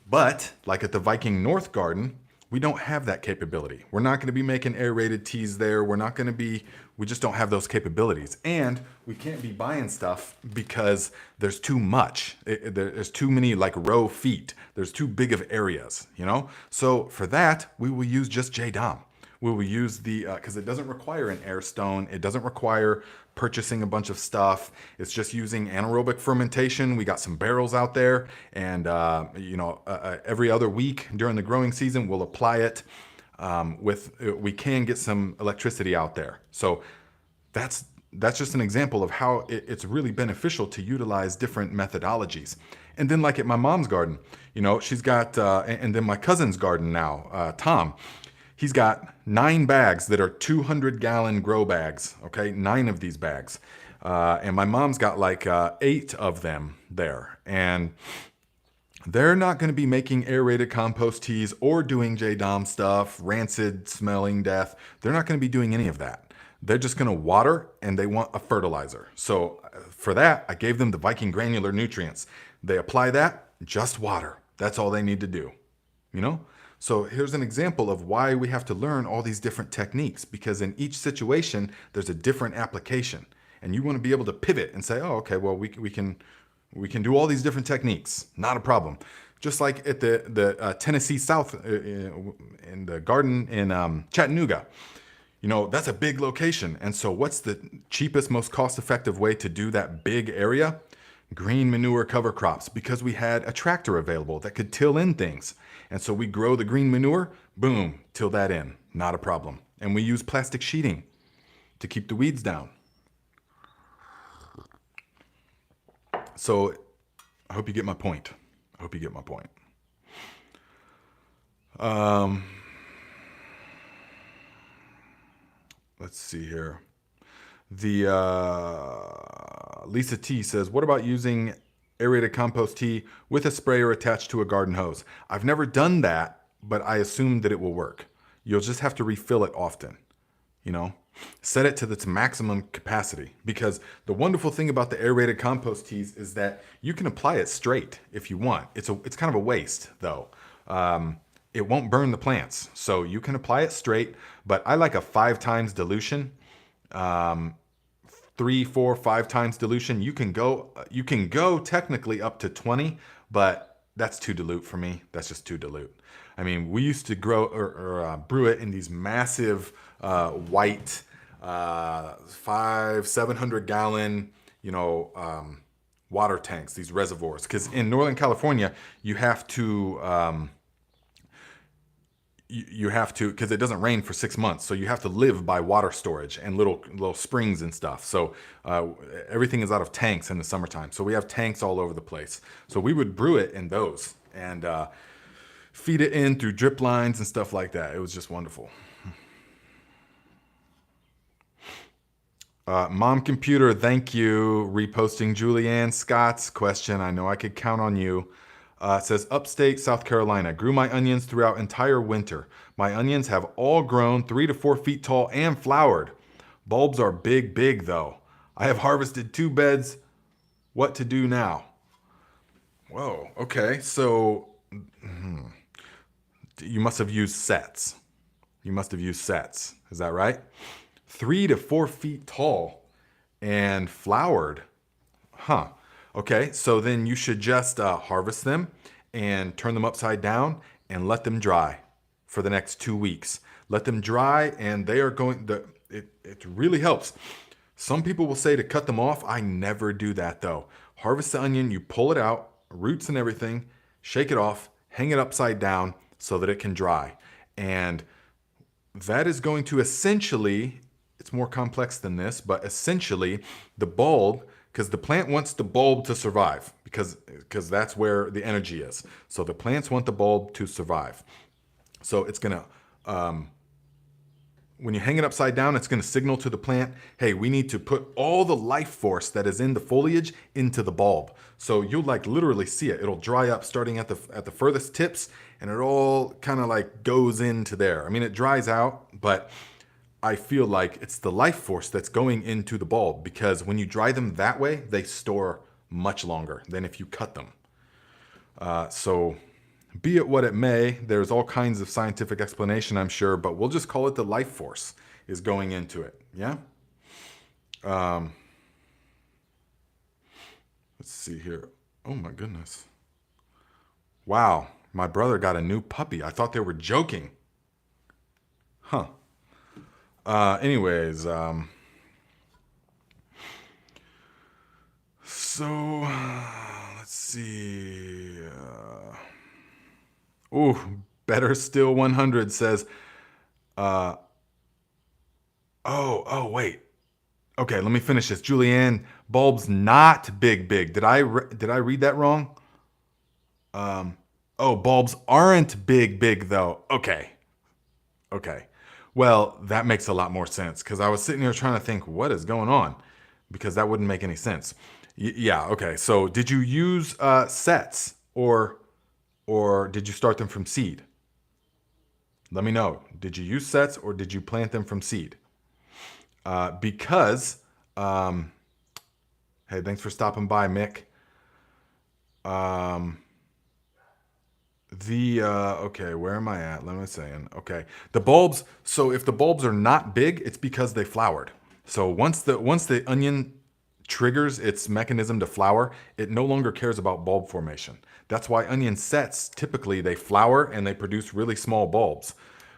But like at the Viking North Garden, we don't have that capability. We're not going to be making aerated teas there. We just don't have those capabilities. And we can't be buying stuff because there's too much. There's too many like row feet. There's too big of areas, So for that, we will use just JDOM. We will use because it doesn't require an air stone. It doesn't require purchasing a bunch of stuff. It's just using anaerobic fermentation. We got some barrels out there, and every other week during the growing season, we'll apply it. We can get some electricity out there. So that's just an example of how it's really beneficial to utilize different methodologies. And then like at my mom's garden, she's got, and then my cousin's garden now, Tom, he's got 9 bags that are 200-gallon grow bags, okay? 9 of these bags. And my mom's got like 8 of them there. And they're not going to be making aerated compost teas or doing JDOM stuff, rancid smelling death. They're not going to be doing any of that. They're just going to water and they want a fertilizer. So for that, I gave them the Viking granular nutrients. They apply that, just water. That's all they need to do, So here's an example of why we have to learn all these different techniques, because in each situation, there's a different application. And you want to be able to pivot and say, oh, okay, well, we can do all these different techniques. Not a problem. Just like at the Tennessee South in the garden in Chattanooga. That's a big location. And so what's the cheapest, most cost-effective way to do that big area? Green manure cover crops, because we had a tractor available that could till in things. And so we grow the green manure, boom, till that in. Not a problem. And we use plastic sheeting to keep the weeds down. So I hope you get my point. Let's see here. The Lisa T says, what about using aerated compost tea with a sprayer attached to a garden hose? I've never done that, but I assume that it will work. You'll just have to refill it often. Set it to its maximum capacity, because the wonderful thing about the aerated compost teas is that you can apply it straight if you want. It's kind of a waste though. It won't burn the plants, so you can apply it straight, but I like a 5 times dilution. 3, 4, 5 times dilution. You can go technically up to 20, but that's too dilute for me. That's just too dilute. I mean, we used to grow or brew it in these massive white 700 gallon, water tanks, these reservoirs. Because in Northern California, you have to because it doesn't rain for 6 months, so you have to live by water storage and little springs and stuff. So everything is out of tanks in the summertime. So we have tanks all over the place. So we would brew it in those and feed it in through drip lines and stuff like that. It was just wonderful. Mom Computer, thank you. Reposting Julianne Scott's question. I know I could count on you. It says, upstate South Carolina. Grew my onions throughout entire winter. My onions have all grown 3 to 4 feet tall and flowered. Bulbs are big though. I have harvested 2 beds. What to do now? Whoa, okay. So you must have used sets. Is that right? 3 to 4 feet tall and flowered. Huh. Okay, so then you should just harvest them and turn them upside down and let them dry for the next 2 weeks. Let them dry, and they are going. It really helps. Some people will say to cut them off. I never do that though. Harvest the onion, you pull it out, roots and everything, shake it off, hang it upside down so that it can dry, and that is going to essentially. It's more complex than this, but essentially the bulb, because the plant wants the bulb to survive because that's where the energy is. So the plants want the bulb to survive. So it's going to, when you hang it upside down, it's going to signal to the plant, hey, we need to put all the life force that is in the foliage into the bulb. So you'll literally see it. It'll dry up starting at the furthest tips, and it all kind of goes into there. I mean, it dries out, but I feel like it's the life force that's going into the bulb, because when you dry them that way, they store much longer than if you cut them. So be it what it may, there's all kinds of scientific explanation, I'm sure, but we'll just call it the life force is going into it. Yeah. Let's see here. Oh my goodness. Wow. My brother got a new puppy. I thought they were joking. Huh. Anyways, so let's see. Better Still 100 says, wait. Okay, let me finish this. Julianne, bulbs not big. Did I read that wrong? Bulbs aren't big though. Okay. Well, that makes a lot more sense, because I was sitting here trying to think, what is going on? Because that wouldn't make any sense. Yeah, okay. So did you use sets or did you start them from seed? Let me know. Did you use sets or did you plant them from seed? Because, hey, thanks for stopping by, Mick. Okay, where am I at? Let me say. Okay, the bulbs. So if the bulbs are not big, it's because they flowered. So once the onion triggers its mechanism to flower, it no longer cares about bulb formation. That's why onion sets, typically they flower and they produce really small bulbs.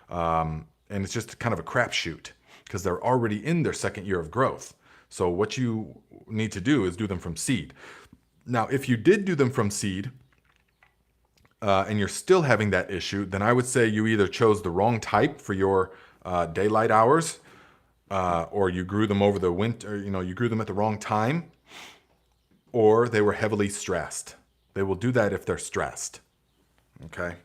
And it's just kind of a crapshoot because they're already in their second year of growth. So what you need to do is do them from seed. Now, if you did do them from seed, and you're still having that issue, then I would say you either chose the wrong type for your daylight hours, or you grew them over the winter, you grew them at the wrong time, or they were heavily stressed. They will do that if they're stressed. Okay.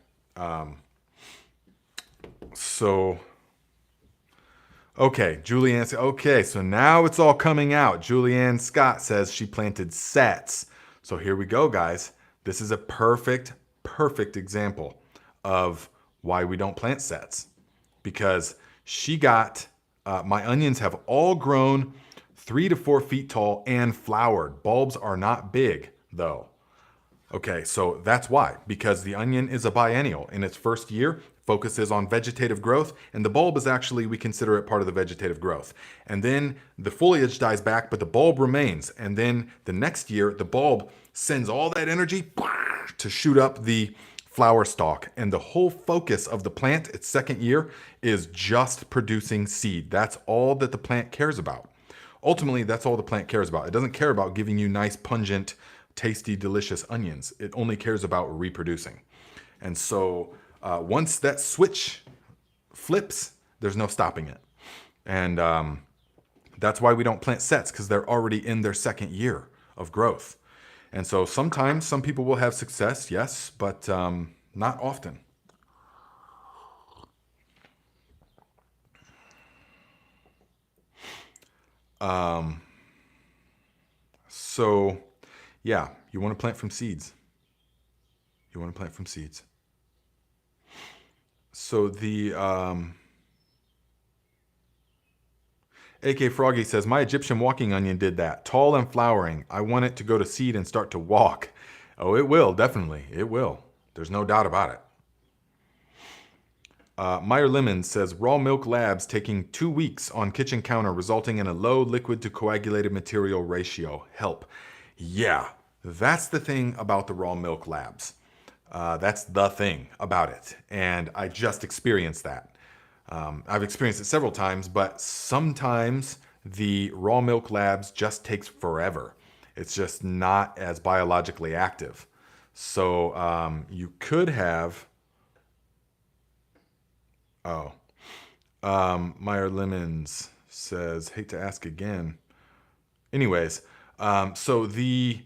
Julianne, okay, so now it's all coming out. Julianne Scott says she planted sets. So here we go, guys. This is a perfect example of why we don't plant sets, because she got my onions have all grown 3 to 4 feet tall and flowered. Bulbs are not big though. Okay, so that's why, because the onion is a biennial. In its first year, focuses on vegetative growth, and the bulb is actually, we consider it part of the vegetative growth. And then the foliage dies back, but the bulb remains. And then the next year, the bulb sends all that energy to shoot up the flower stalk. And the whole focus of the plant, its second year, is just producing seed. That's all that the plant cares about. Ultimately, that's all the plant cares about. It doesn't care about giving you nice, pungent, tasty, delicious onions. It only cares about reproducing. And so once that switch flips, there's no stopping it. And that's why we don't plant sets, because they're already in their second year of growth. And so sometimes some people will have success, yes, but not often. So yeah, you want to plant from seeds. You want to plant from seeds. So the AK Froggy says, my Egyptian walking onion did that. Tall and flowering. I want it to go to seed and start to walk. Oh, it will, definitely. It will. There's no doubt about it. Meyer Lemon says, raw milk labs taking 2 weeks on kitchen counter, resulting in a low liquid to coagulated material ratio. Help. Yeah, that's the thing about the raw milk labs. That's the thing about it. And I just experienced that. I've experienced it several times, but sometimes the raw milk labs just takes forever. It's just not as biologically active. So you could have... Meyer Lemons says, hate to ask again. Anyways, so the...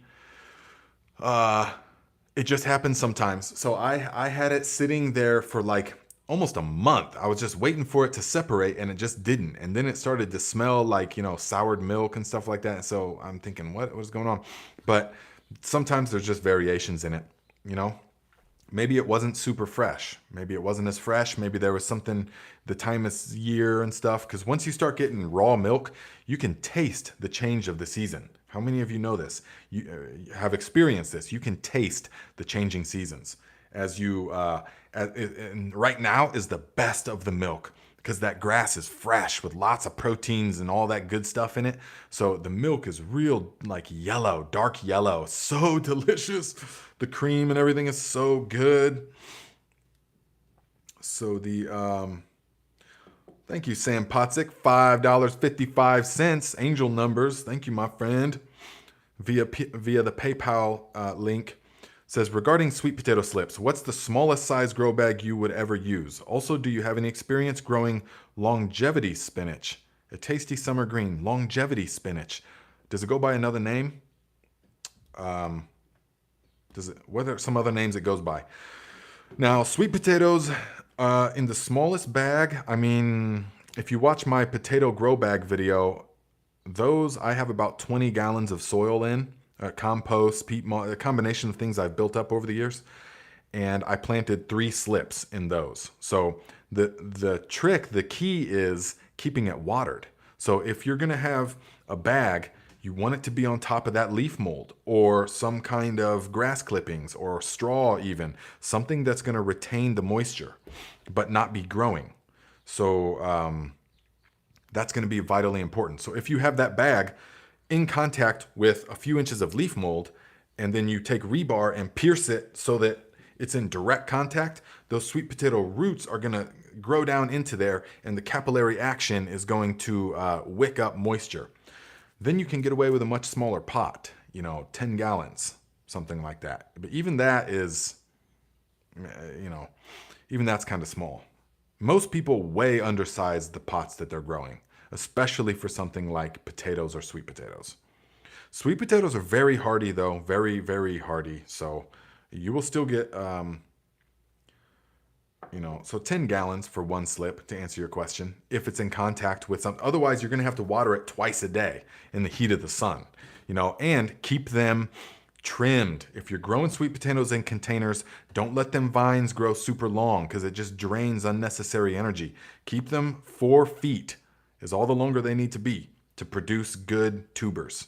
it just happens sometimes. So I had it sitting there for like almost a month. I was just waiting for it to separate, and it just didn't. And then it started to smell like, soured milk and stuff like that. So I'm thinking, what was going on? But sometimes there's just variations in it, Maybe it wasn't super fresh. Maybe it wasn't as fresh. Maybe there was something, the time of year and stuff. Because once you start getting raw milk, you can taste the change of the season. How many of you know this? You have experienced this. You can taste the changing seasons. And right now is the best of the milk, because that grass is fresh with lots of proteins and all that good stuff in it. So the milk is real, like yellow, dark yellow. So delicious. The cream and everything is so good. So thank you, Sam Potzik, $5.55, angel numbers. Thank you, my friend. Via the PayPal link. Says, regarding sweet potato slips, what's the smallest size grow bag you would ever use? Also, do you have any experience growing longevity spinach? A tasty summer green, longevity spinach. Does it go by another name? What are some other names it goes by? Now, sweet potatoes in the smallest bag, if you watch my potato grow bag video, those I have about 20 gallons of soil in. Compost, peat moss, a combination of things I've built up over the years. And I planted 3 slips in those. So the trick, the key is keeping it watered. So if you're going to have a bag, you want it to be on top of that leaf mold or some kind of grass clippings or straw even. Something that's going to retain the moisture but not be growing. So that's going to be vitally important. So if you have that bag in contact with a few inches of leaf mold, and then you take rebar and pierce it so that it's in direct contact, those sweet potato roots are going to grow down into there, and the capillary action is going to wick up moisture. Then you can get away with a much smaller pot, 10 gallons, something like that. But even that is, even that's kind of small. Most people way undersize the pots that they're growing, especially for something like potatoes or sweet potatoes. Sweet potatoes are very hardy, though. Very, very hardy. So you will still get, so 10 gallons for 1 slip, to answer your question, if it's in contact with something. Otherwise, you're going to have to water it twice a day in the heat of the sun, and keep them trimmed. If you're growing sweet potatoes in containers, don't let them vines grow super long, because it just drains unnecessary energy. Keep them 4 feet is all the longer they need to be to produce good tubers.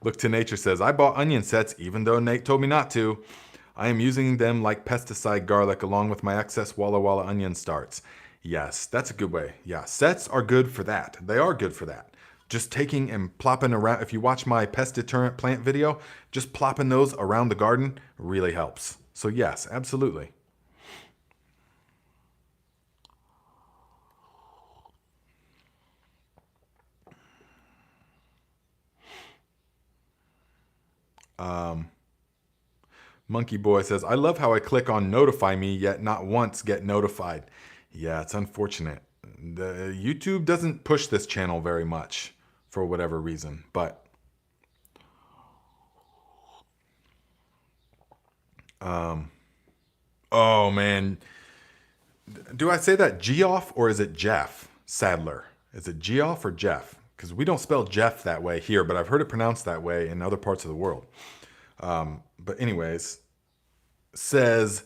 Look to Nature says, I bought onion sets even though Nate told me not to. I am using them like pesticide garlic along with my excess Walla Walla onion starts. Yes, that's a good way. Yeah, sets are good for that. They are good for that. Just taking and plopping around. If you watch my pest deterrent plant video, just plopping those around the garden really helps. So yes, absolutely. Monkey Boy says, I love how I click on notify me, yet not once get notified. Yeah, it's unfortunate. The YouTube doesn't push this channel very much for whatever reason, but oh man. Do I say that Geoff or is it Jeff Sadler? Is it Geoff or Jeff? Because we don't spell Jeff that way here, but I've heard it pronounced that way in other parts of the world. But anyways, says,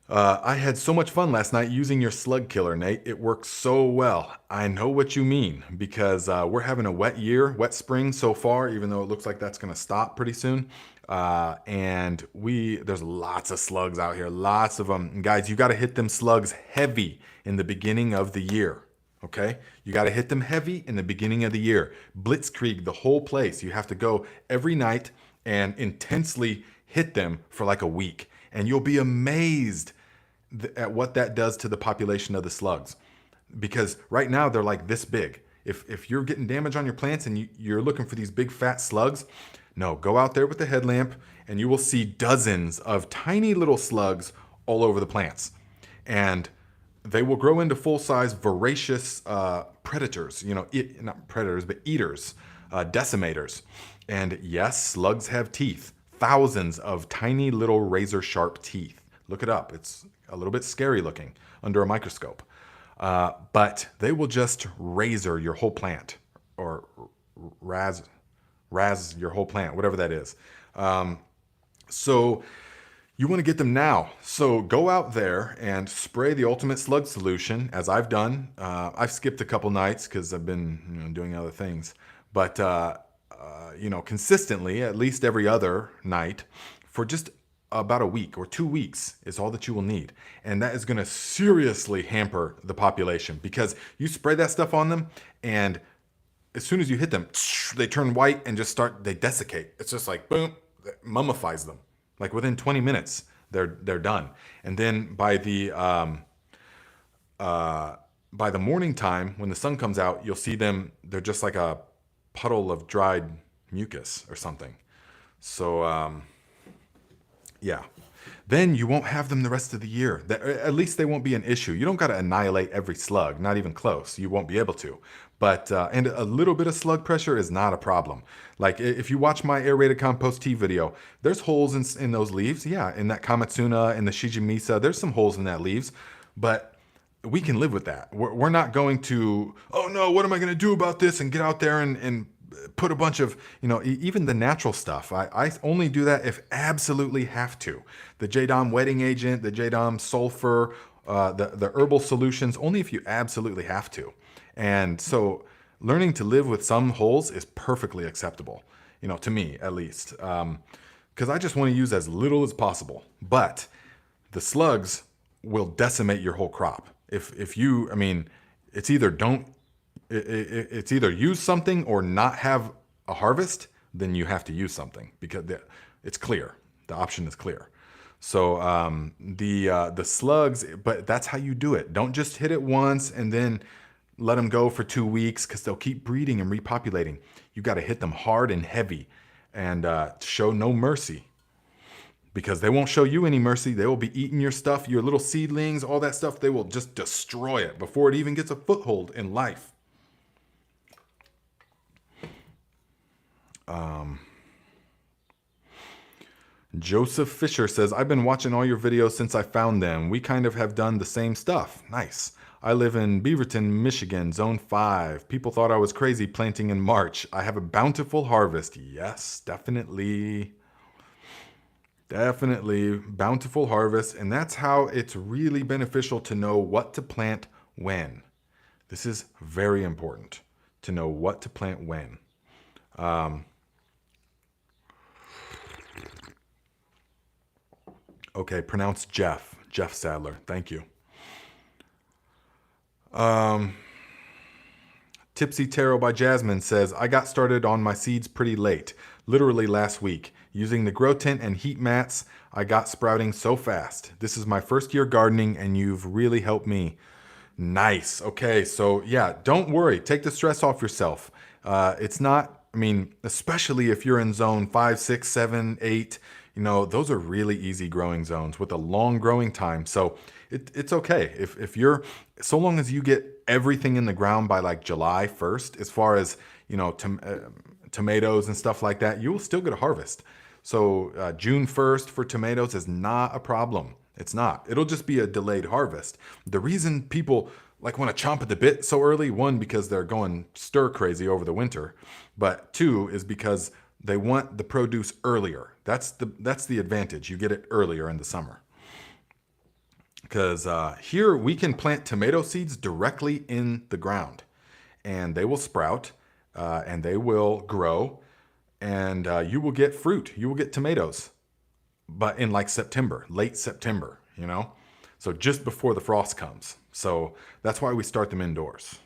I had so much fun last night using your slug killer, Nate. It works so well. I know what you mean because we're having a wet spring so far, even though it looks like that's going to stop pretty soon. And there's lots of slugs out here, lots of them. And guys, you got to hit them slugs heavy in the beginning of the year. Okay, you got to hit them heavy in the beginning of the year. Blitzkrieg the whole place. You have to go every night and intensely hit them for like a week. And you'll be amazed at what that does to the population of the slugs. Because right now they're like this big. If you're getting damage on your plants and you're looking for these big fat slugs, no, go out there with the headlamp and you will see dozens of tiny little slugs all over the plants. And they will grow into full-size voracious predators, not predators, but eaters, decimators. And yes, slugs have teeth, thousands of tiny little razor-sharp teeth. Look it up. It's a little bit scary looking under a microscope. But they will just razor your whole plant or razz your whole plant, whatever that is. So you want to get them now. So go out there and spray the ultimate slug solution, as I've done. I've skipped a couple nights because I've been doing other things. But, consistently, at least every other night, for just about a week or 2 weeks is all that you will need. And that is going to seriously hamper the population because you spray that stuff on them and as soon as you hit them, they turn white and they desiccate. It's just like, boom, it mummifies them. Like within 20 minutes, they're done. And then by the morning time, when the sun comes out, you'll see them, they're just like a puddle of dried mucus or something. So, yeah. Then you won't have them the rest of the year. At least they won't be an issue. You don't got to annihilate every slug, not even close. You won't be able to. But, and a little bit of slug pressure is not a problem. Like if you watch my Aerated Compost Tea video, there's holes in those leaves. Yeah, in that Kamatsuna and the Shijimisa, there's some holes in that leaves. But we can live with that. We're not going to, oh no, what am I going to do about this? And get out there and put a bunch of, even the natural stuff. I only do that if absolutely have to. The JDOM wetting agent, the JDOM sulfur, the herbal solutions, only if you absolutely have to. And so learning to live with some holes is perfectly acceptable, to me at least. Because I just want to use as little as possible. But the slugs will decimate your whole crop. If you, it's either use something or not have a harvest, then you have to use something because it's clear. The option is clear. So the slugs, but that's how you do it. Don't just hit it once and then let them go for 2 weeks because they'll keep breeding and repopulating. You got to hit them hard and heavy and show no mercy because they won't show you any mercy. They will be eating your stuff, your little seedlings, all that stuff. They will just destroy it before it even gets a foothold in life. Joseph Fisher says, I've been watching all your videos since I found them. We kind of have done the same stuff. Nice. I live in Beaverton, Michigan, Zone 5. People thought I was crazy planting in March. I have a bountiful harvest. Yes, definitely. Definitely. Bountiful harvest. And that's how it's really beneficial to know what to plant when. This is very important to know what to plant when. Okay, pronounced Jeff Sadler. Thank you. Tipsy Tarot by Jasmine says, I got started on my seeds pretty late, literally last week. Using the grow tent and heat mats, I got sprouting so fast. This is my first year gardening and you've really helped me. Nice. Okay, so yeah, don't worry. Take the stress off yourself. It's not, I mean, especially if you're in zone 5, 6, 7, 8, those are really easy growing zones with a long growing time. So it's okay. If you're, so long as you get everything in the ground by like July 1st, as far as, tomatoes and stuff like that, you will still get a harvest. So June 1st for tomatoes is not a problem. It's not. It'll just be a delayed harvest. The reason people like want to chomp at the bit so early, one, because they're going stir crazy over the winter, but two is because they want the produce earlier. That's the advantage. You get it earlier in the summer. Because here we can plant tomato seeds directly in the ground, and they will sprout, and they will grow, and you will get fruit. You will get tomatoes, but in like September, late September, So just before the frost comes. So that's why we start them indoors.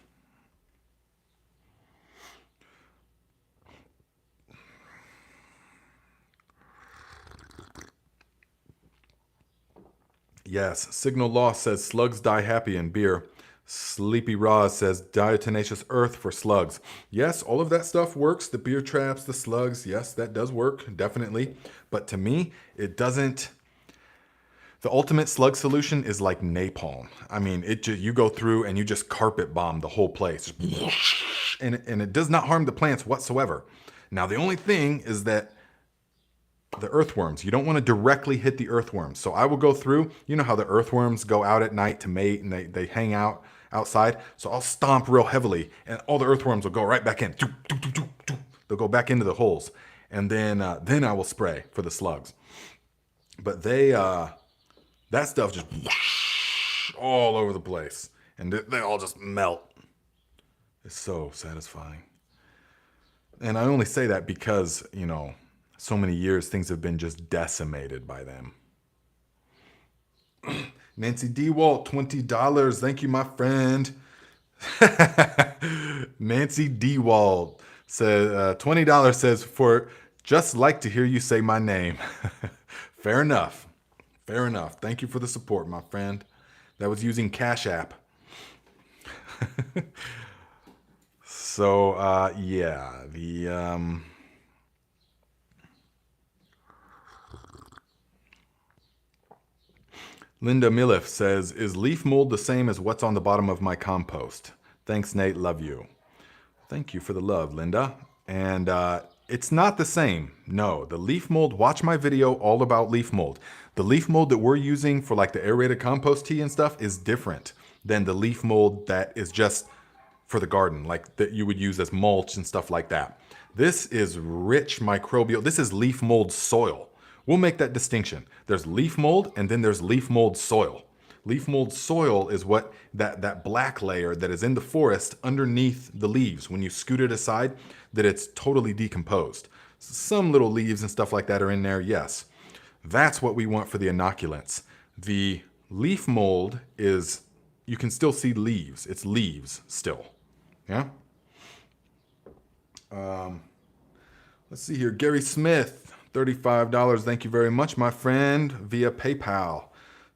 Yes, Signal Loss says slugs die happy in beer. Sleepy Roz says diatomaceous earth for slugs. Yes, all of that stuff works. The beer traps, the slugs, yes, that does work, definitely. But to me, it doesn't. The ultimate slug solution is like napalm. I mean, you go through and you just carpet bomb the whole place. And it does not harm the plants whatsoever. Now, the only thing is that the earthworms, you don't want to directly hit the earthworms. So I will go through, you know how the earthworms go out at night to mate and they hang out outside. So I'll stomp real heavily and all the earthworms will go right back in. They'll go back into the holes. And then I will spray for the slugs. But that stuff just all over the place. And they all just melt. It's so satisfying. And I only say that because, so many years things have been just decimated by them. Nancy DeWalt, $20. Thank you, my friend. Nancy DeWalt says $20 says, for just like to hear you say my name. Fair enough. Fair enough. Thank you for the support, my friend. That was using CashApp. So, yeah, Linda Milliff says, is leaf mold the same as what's on the bottom of my compost? Thanks, Nate. Love you. Thank you for the love, Linda. And it's not the same. No, the leaf mold, watch my video all about leaf mold. The leaf mold that we're using for like the aerated compost tea and stuff is different than the leaf mold that is just for the garden, like that you would use as mulch and stuff like that. This is rich microbial. This is leaf mold soil. We'll make that distinction. There's leaf mold and then there's leaf mold soil. Leaf mold soil is what that black layer that is in the forest underneath the leaves. When you scoot it aside, that it's totally decomposed. Some little leaves and stuff like that are in there, yes. That's what we want for the inoculants. The leaf mold is, you can still see leaves. It's leaves still. Yeah? Let's see here. Gary Smith, $35. Thank you very much, my friend, via PayPal.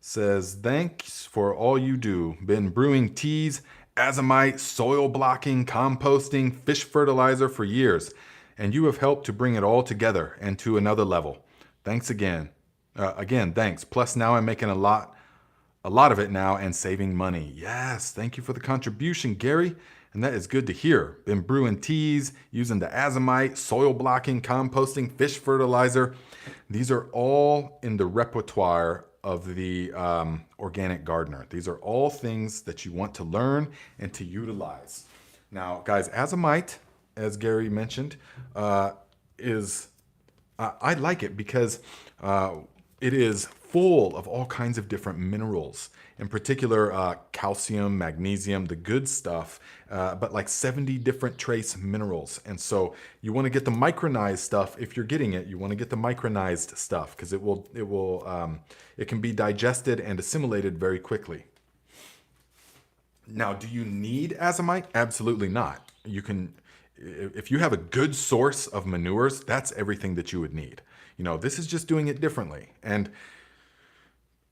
Says, thanks for all you do. Been brewing teas, azomite, soil blocking, composting, fish fertilizer for years. And you have helped to bring it all together and to another level. Thanks again. Thanks. Plus now I'm making a lot of it now and saving money. Yes, thank you for the contribution, Gary. And that is good to hear. Been brewing teas, using the azomite, soil blocking, composting, fish fertilizer. These are all in the repertoire of the organic gardener. These are all things that you want to learn and to utilize. Now, guys, azomite, as Gary mentioned, I like it because It is full of all kinds of different minerals, in particular calcium, magnesium, the good stuff, but like 70 different trace minerals. And so you want to get the micronized stuff. If you're getting it, you want to get the micronized stuff because it can be digested and assimilated very quickly. Now, do you need azomite? Absolutely not. You can, if you have a good source of manures, that's everything that you would need. You know, this is just doing it differently. And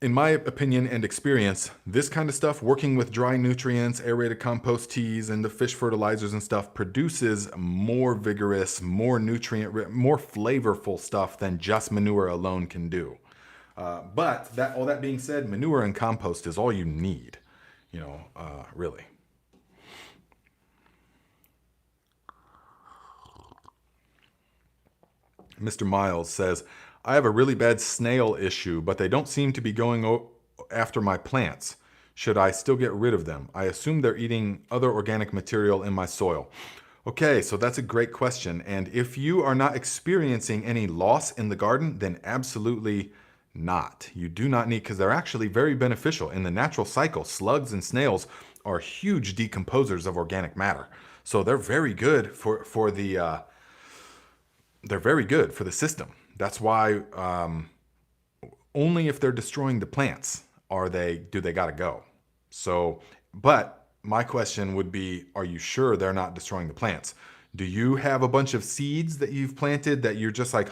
in my opinion and experience, this kind of stuff, working with dry nutrients, aerated compost teas, and the fish fertilizers and stuff, produces more vigorous, more nutrient, more flavorful stuff than just manure alone can do. But all that being said, manure and compost is all you need, really. Mr. Miles says, I have a really bad snail issue, but they don't seem to be going after my plants. Should I still get rid of them? I assume they're eating other organic material in my soil. Okay, so that's a great question. And if you are not experiencing any loss in the garden, then absolutely not. You do not need, because they're actually very beneficial. In the natural cycle, slugs and snails are huge decomposers of organic matter. So they're very good for the system. That's why only if they're destroying the plants do they gotta go. So, but my question would be, are you sure they're not destroying the plants? Do you have a bunch of seeds that you've planted that you're just like,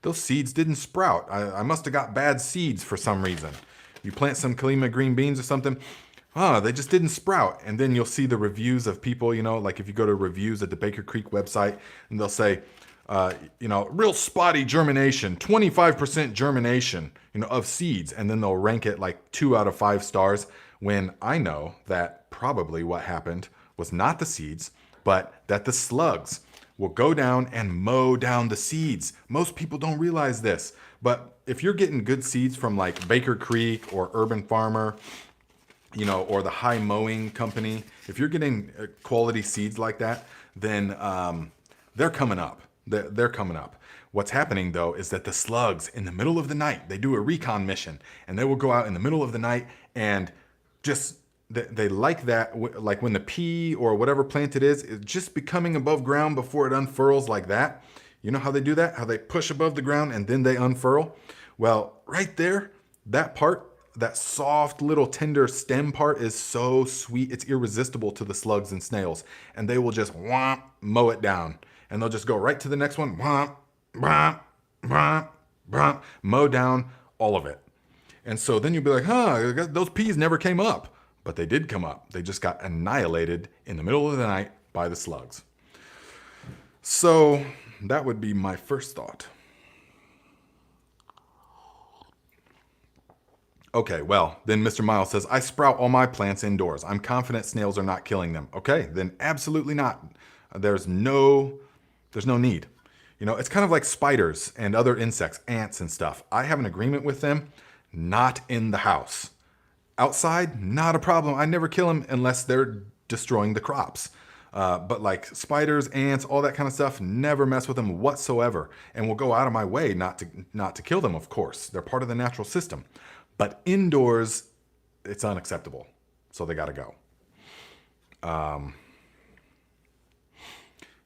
those seeds didn't sprout. I must have got bad seeds for some reason. You plant some Kalima green beans or something, they just didn't sprout. And then you'll see the reviews of people, like if you go to reviews at the Baker Creek website, and they'll say, real spotty germination, 25% germination, of seeds. And then they'll rank it like 2 out of 5 stars, when I know that probably what happened was not the seeds, but that the slugs will go down and mow down the seeds. Most people don't realize this, but if you're getting good seeds from like Baker Creek or Urban Farmer, or the High Mowing Company, if you're getting quality seeds like that, then they're coming up. They're coming up. What's happening though is that the slugs in the middle of the night, they do a recon mission, and they will go out in the middle of the night and just, they like that, like when the pea or whatever plant it is just becoming above ground before it unfurls like that. You know how they do that? How they push above the ground and then they unfurl? Well, right there, that part, that soft little tender stem part is so sweet. It's irresistible to the slugs and snails, and they will just mow it down. And they'll just go right to the next one, mow down all of it. And so then you'll be like, those peas never came up. But they did come up. They just got annihilated in the middle of the night by the slugs. So that would be my first thought. Okay, well, then Mr. Miles says, I sprout all my plants indoors. I'm confident snails are not killing them. Okay, then absolutely not. There's no need. It's kind of like spiders and other insects, ants and stuff. I have an agreement with them, not in the house. Outside, not a problem. I never kill them unless they're destroying the crops. But like spiders, ants, all that kind of stuff, never mess with them whatsoever. And will go out of my way not to kill them, of course. They're part of the natural system. But indoors, it's unacceptable. So they gotta go.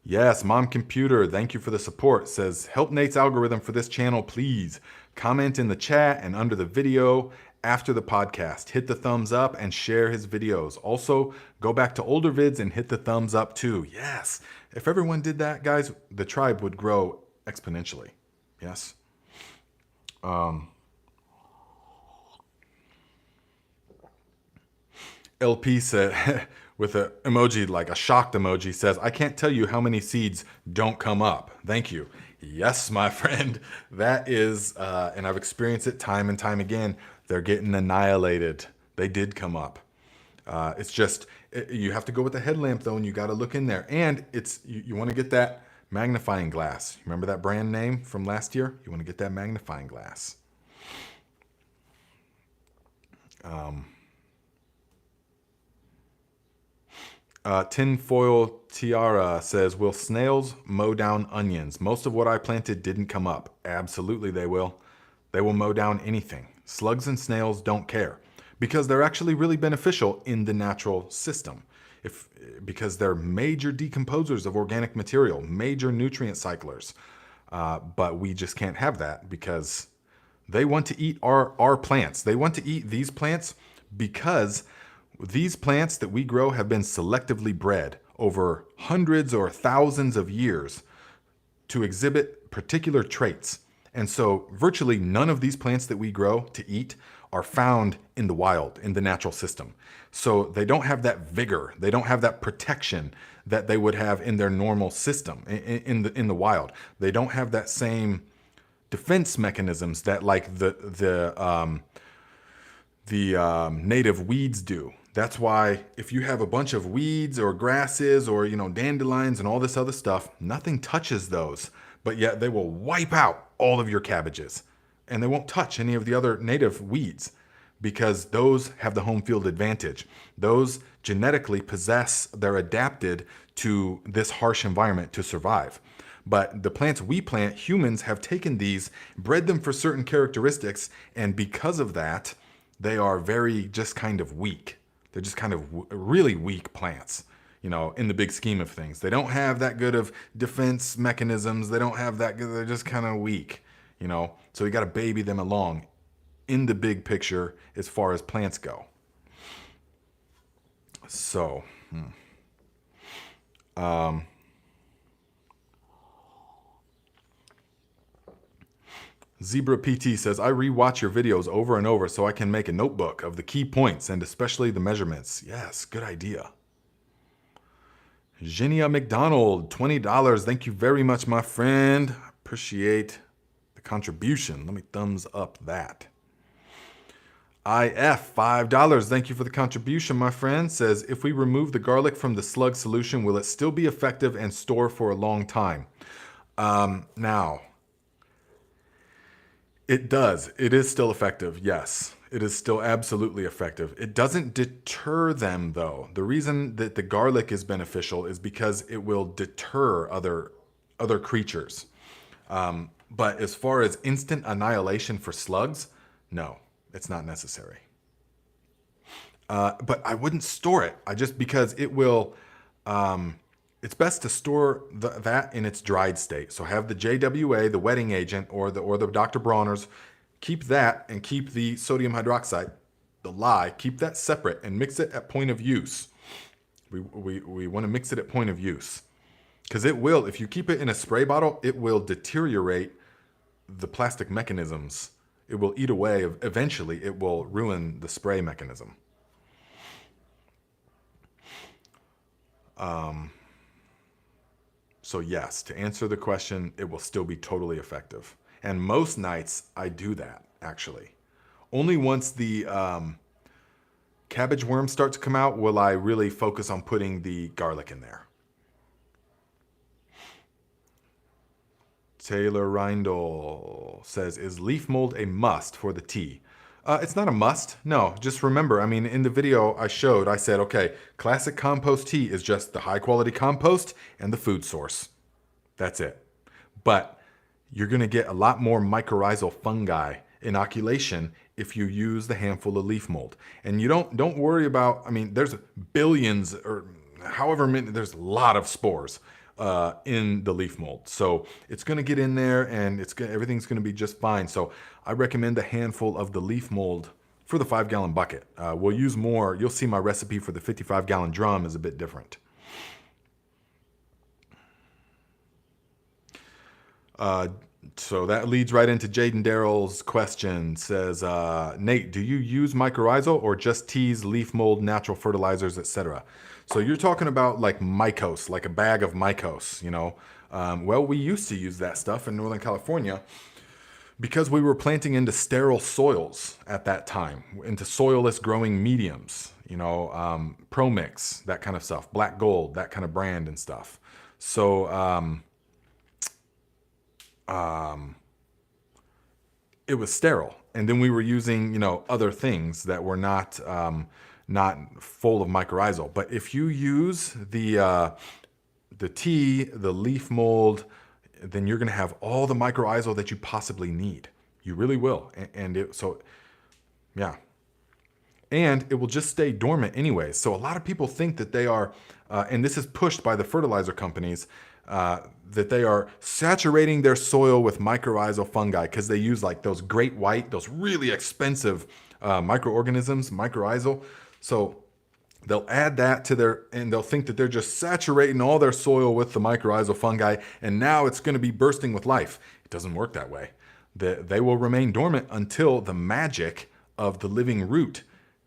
Yes, Mom Computer, thank you for the support. Says, help Nate's algorithm for this channel, please. Comment in the chat and under the video after the podcast. Hit the thumbs up and share his videos. Also, go back to older vids and hit the thumbs up too. Yes. If everyone did that, guys, the tribe would grow exponentially. Yes. LP said, with an emoji, like a shocked emoji, says, I can't tell you how many seeds don't come up. Thank you. Yes, my friend. That is, and I've experienced it time and time again. They're getting annihilated. They did come up. It's just, you have to go with the headlamp though, and you got to look in there. And you want to get that magnifying glass. Remember that brand name from last year? You want to get that magnifying glass. Tinfoil Tiara says, will snails mow down onions? Most of what I planted didn't come up. Absolutely they will. They will mow down anything. Slugs and snails don't care because they're actually really beneficial in the natural system. Because they're major decomposers of organic material, major nutrient cyclers. But we just can't have that because they want to eat our plants. They want to eat these plants because these plants that we grow have been selectively bred over hundreds or thousands of years to exhibit particular traits. And so virtually none of these plants that we grow to eat are found in the wild, in the natural system. So they don't have that vigor, they don't have that protection that they would have in their normal system, in the wild. They don't have that same defense mechanisms that like the native weeds do. That's why if you have a bunch of weeds or grasses or dandelions and all this other stuff, nothing touches those, but yet they will wipe out all of your cabbages, and they won't touch any of the other native weeds because those have the home field advantage. Those genetically they're adapted to this harsh environment to survive. But the plants we plant, humans have taken these, bred them for certain characteristics, and because of that, they are very just kind of weak. They're just kind of really weak plants, in the big scheme of things. They don't have that good of defense mechanisms. They don't have that good, they're just kind of weak, So we got to baby them along in the big picture as far as plants go. So, Zebra PT says, I rewatch your videos over and over so I can make a notebook of the key points and especially the measurements. Yes, good idea. Genia McDonald, $20. Thank you very much, my friend. Appreciate the contribution. Let me thumbs up that. IF, $5. Thank you for the contribution, my friend. Says, if we remove the garlic from the slug solution, will it still be effective and store for a long time? Now, it does. It is still effective, yes. It is still absolutely effective. It doesn't deter them, though. The reason that the garlic is beneficial is because it will deter other creatures. But as far as instant annihilation for slugs, no, it's not necessary. But I wouldn't store it. Because it will... it's best to store that in its dried state. So have the JWA, the wetting agent, or the Dr. Bronner's. Keep that and keep the sodium hydroxide, the lye, keep that separate and mix it at point of use. We want to mix it at point of use. Because it will, if you keep it in a spray bottle, it will deteriorate the plastic mechanisms. It will eat away, eventually it will ruin the spray mechanism. So yes, to answer the question, it will still be totally effective. And most nights I do that, actually. Only once the cabbage worms start to come out will I really focus on putting the garlic in there. Taylor Reindl says, is leaf mold a must for the tea? It's not a must. No, just remember, in the video I said, okay, classic compost tea is just the high quality compost and the food source. That's it. But you're going to get a lot more mycorrhizal fungi inoculation if you use the handful of leaf mold. And you don't worry about, there's billions or however many, there's a lot of spores in the leaf mold. So it's going to get in there and everything's going to be just fine. So I recommend a handful of the leaf mold for the 5-gallon bucket. We'll use more. You'll see my recipe for the 55-gallon drum is a bit different. So that leads right into Jaden Darrell's question. Says, Nate, do you use mycorrhizal or just teas, leaf mold, natural fertilizers, etc.? So you're talking about like mycos, like a bag of mycos, Well, we used to use that stuff in Northern California because we were planting into sterile soils at that time, into soilless growing mediums, ProMix, that kind of stuff, Black Gold, that kind of brand and stuff. So, it was sterile, and then we were using other things that were not full of mycorrhizal. But if you use the tea, the leaf mold, then you're going to have all the mycorrhizal that you possibly need. You really will. Yeah. And it will just stay dormant anyway. So a lot of people think that they are, and this is pushed by the fertilizer companies, that they are saturating their soil with mycorrhizal fungi because they use like those great white, those really expensive microorganisms, mycorrhizal. So they'll add that to their, and they'll think that they're just saturating all their soil with the mycorrhizal fungi, and now it's going to be bursting with life. It doesn't work that way. They will remain dormant until the magic of the living root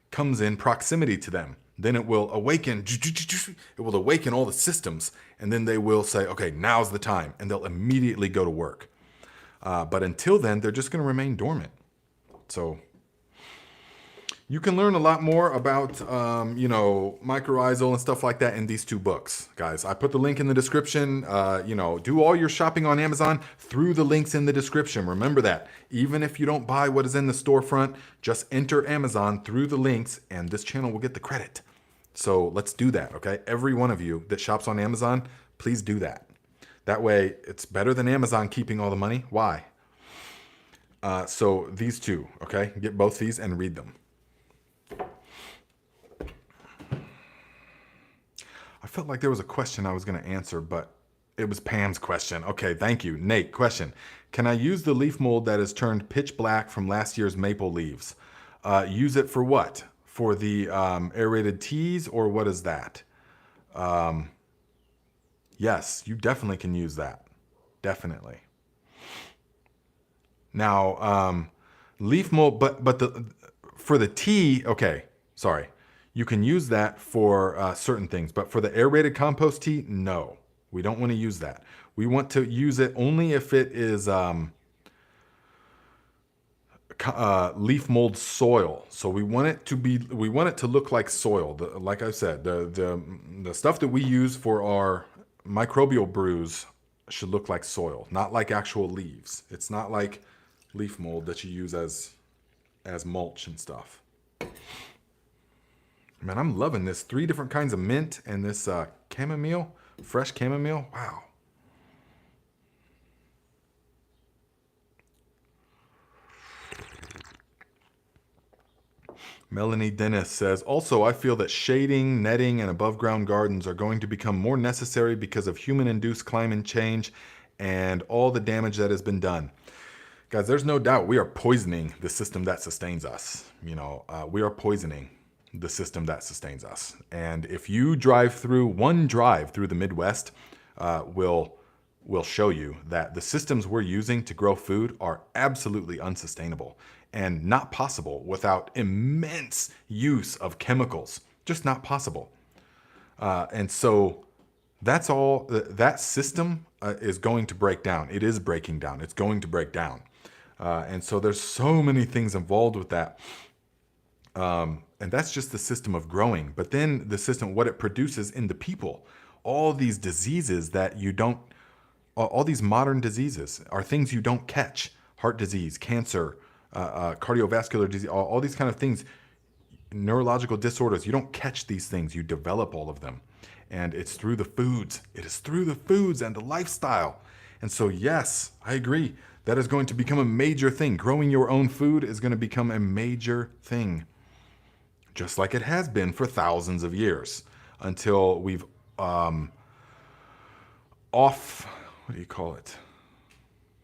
comes in proximity to them. Then it will awaken, it will awaken all the systems, and then they will say, okay, now's the time, and they'll immediately go to work. But until then, they're just going to remain dormant. So you can learn a lot more about, mycorrhizal and stuff like that in these two books, guys. I put the link in the description. Do all your shopping on Amazon through the links in the description. Remember that. Even if you don't buy what is in the storefront, just enter Amazon through the links, and this channel will get the credit. So let's do that, okay? Every one of you that shops on Amazon, please do that. That way, it's better than Amazon keeping all the money. Why? So these two, okay? Get both these and read them. I felt like there was a question I was going to answer, but it was Pam's question. Okay, thank you. Nate, question. Can I use the leaf mold that has turned pitch black from last year's maple leaves? Use it for what? For the aerated teas, or what is that? Yes, you definitely can use that. Definitely. Now, leaf mold, but for the tea, okay, sorry. You can use that for certain things, but for the aerated compost tea, no. We don't want to use that. We want to use it only if it is leaf mold soil. So we want it to look like soil. Like I said, the stuff that we use for our microbial brews should look like soil, not like actual leaves. It's not like leaf mold that you use as mulch and stuff. Man, I'm loving this. 3 different kinds of mint and this chamomile, fresh chamomile. Wow. Melanie Dennis says, also, I feel that shading, netting, and above ground gardens are going to become more necessary because of human-induced climate change and all the damage that has been done. Guys, there's no doubt we are poisoning the system that sustains us. We are poisoning the system that sustains us. And if you drive through, one drive through the Midwest will show you that the systems we're using to grow food are absolutely unsustainable and not possible without immense use of chemicals. Just not possible. And so that's all, that system is going to break down. It is breaking down. It's going to break down. And so there's so many things involved with that. And that's just the system of growing. But then the system, what it produces in the people, all these diseases that you don't, all these modern diseases are things you don't catch. Heart disease, cancer, cardiovascular disease, all these kind of things, neurological disorders. You don't catch these things. You develop all of them. And it's through the foods. It is through the foods and the lifestyle. And so, yes, I agree. That is going to become a major thing. Growing your own food is going to become a major thing. Just like it has been for thousands of years, until we've what do you call it?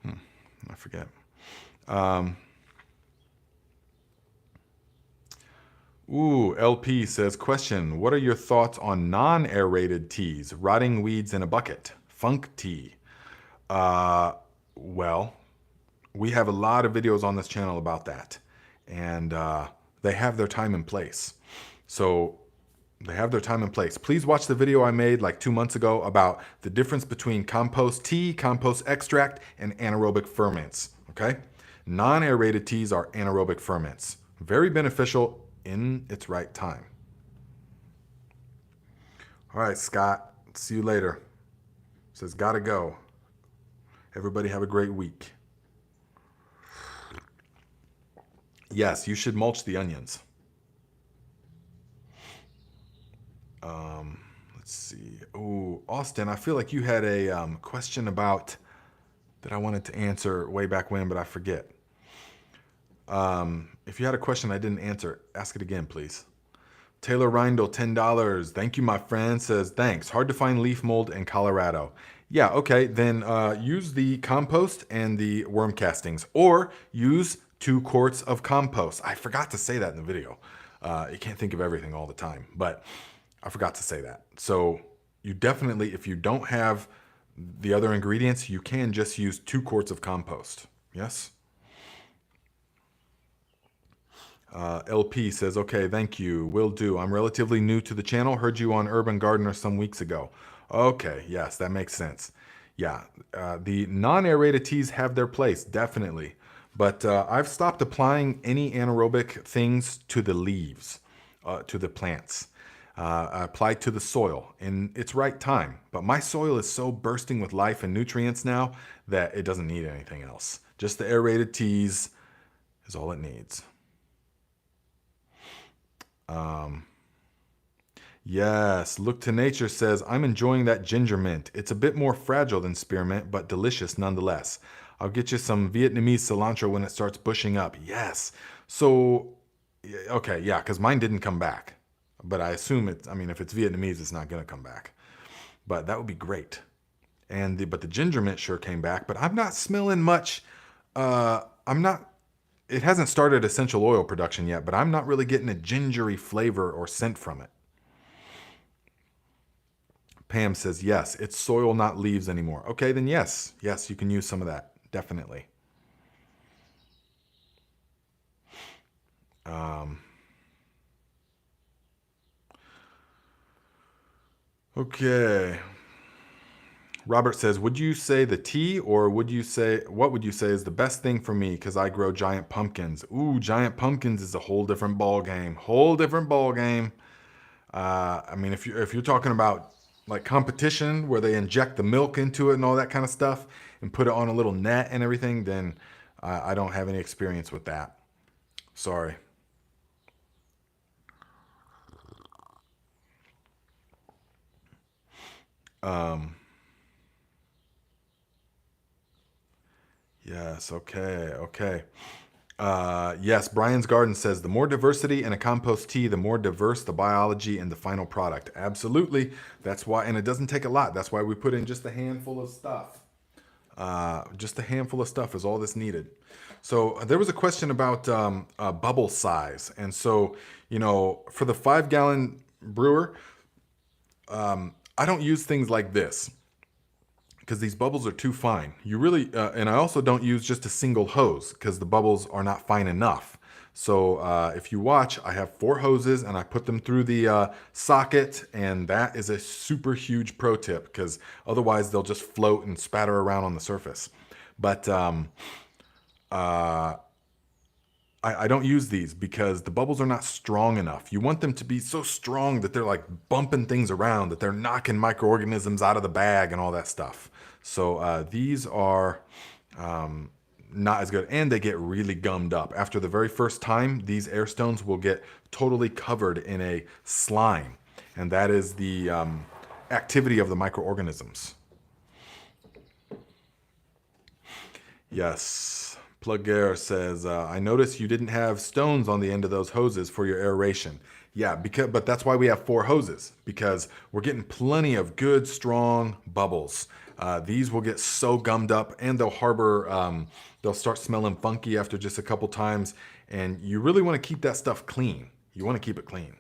I forget. LP says, question, what are your thoughts on non-aerated teas, rotting weeds in a bucket, funk tea? Well, we have a lot of videos on this channel about that, and they have their time and place. So they have their time and place. Please watch the video I made like 2 months ago about the difference between compost tea, compost extract, and anaerobic ferments, okay? Non-aerated teas are anaerobic ferments. Very beneficial in its right time. All right, Scott, see you later. Says, gotta go. Everybody have a great week. Yes, you should mulch the onions. Let's see. Oh, Austin, I feel like you had a question about that I wanted to answer way back when, but I forget. If you had a question I didn't answer, ask it again, please. Taylor Reindl, $10. Thank you, my friend. Says, thanks. Hard to find leaf mold in Colorado. Yeah, okay. Then use the compost and the worm castings, or use 2 quarts of compost. I forgot to say that in the video. You can't think of everything all the time, but I forgot to say that. So you definitely, if you don't have the other ingredients, you can just use 2 quarts of compost. Yes? LP says, okay, thank you. Will do. I'm relatively new to the channel. Heard you on Urban Gardener some weeks ago. Okay, yes, that makes sense. Yeah, the non-aerated teas have their place, definitely. But I've stopped applying any anaerobic things to the leaves, to the plants. I apply to the soil in its right time. But my soil is so bursting with life and nutrients now that it doesn't need anything else. Just the aerated teas is all it needs. Yes, Look to Nature says, I'm enjoying that ginger mint. It's a bit more fragile than spearmint, but delicious nonetheless. I'll get you some Vietnamese cilantro when it starts bushing up. Yes. So, okay, yeah, because mine didn't come back. But I assume if it's Vietnamese, it's not going to come back. But that would be great. But the ginger mint sure came back, but I'm not smelling much. It hasn't started essential oil production yet, but I'm not really getting a gingery flavor or scent from it. Pam says, yes, it's soil, not leaves anymore. Okay, then yes, you can use some of that, definitely. Okay. Robert says, would you say the tea, or what would you say is the best thing for me because I grow giant pumpkins? Ooh, giant pumpkins is a whole different ball game. If you're talking about like competition where they inject the milk into it and all that kind of stuff and put it on a little net and everything, then I don't have any experience with that. Sorry. Yes, okay. Yes, Brian's Garden says, the more diversity in a compost tea, the more diverse the biology and the final product. Absolutely. That's why, and it doesn't take a lot. That's why we put in just a handful of stuff. Just a handful of stuff is all that's needed. So there was a question about bubble size. And so, for the 5-gallon brewer, I don't use things like this because these bubbles are too fine. And I also don't use just a single hose because the bubbles are not fine enough. So if you watch, I have 4 hoses and I put them through the socket, and that is a super huge pro tip because otherwise they'll just float and spatter around on the surface. But I don't use these because the bubbles are not strong enough. You want them to be so strong that they're like bumping things around, that they're knocking microorganisms out of the bag and all that stuff. So these are not as good, and they get really gummed up. After the very first time, these air stones will get totally covered in a slime, and that is the activity of the microorganisms. Yes. Plugger says, I noticed you didn't have stones on the end of those hoses for your aeration. Yeah, but that's why we have 4 hoses, because we're getting plenty of good, strong bubbles. These will get so gummed up, and they'll harbor, they'll start smelling funky after just a couple times, and you really want to keep that stuff clean. You want to keep it clean.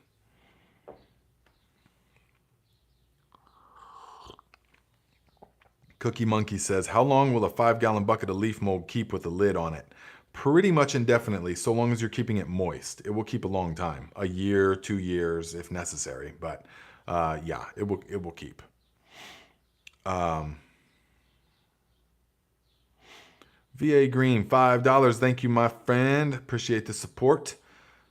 Cookie Monkey says, how long will a 5-gallon bucket of leaf mold keep with the lid on it? Pretty much indefinitely, so long as you're keeping it moist. It will keep a long time, a year, 2 years if necessary, but yeah, it will keep. VA Green, $5. Thank you, my friend. Appreciate the support.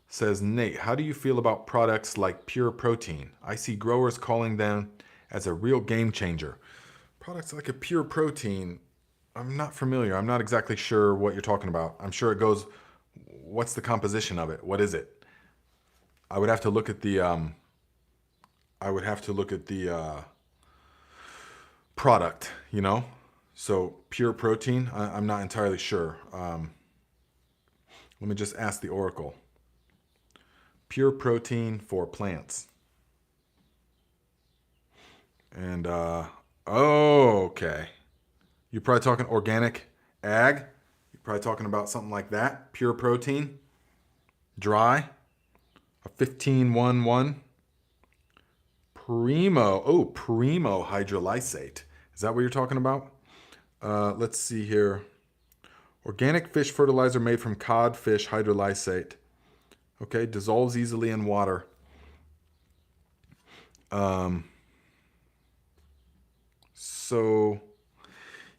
Says Nate, how do you feel about products like Pure Protein? I see growers calling them as a real game changer. Products like a Pure Protein, I'm not familiar. I'm not exactly sure what you're talking about. I'm sure it goes, what's the composition of it? What is it? I would have to look at the product, So Pure Protein, I'm not entirely sure. Let me just ask the oracle. Pure protein for plants. And, okay. You're probably talking organic ag. You're probably talking about something like that. Pure protein. Dry. A 1511. Primo. Oh, primo hydrolysate. Is that what you're talking about? Let's see here. Organic fish fertilizer made from cod fish hydrolysate. Okay, dissolves easily in water. So,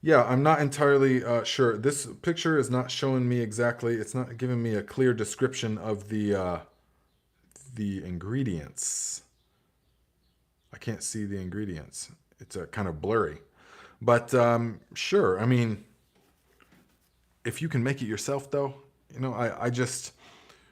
yeah, I'm not entirely sure. This picture is not showing me exactly. It's not giving me a clear description of the ingredients. I can't see the ingredients. It's kind of blurry. But sure, I mean, if you can make it yourself, though, I just,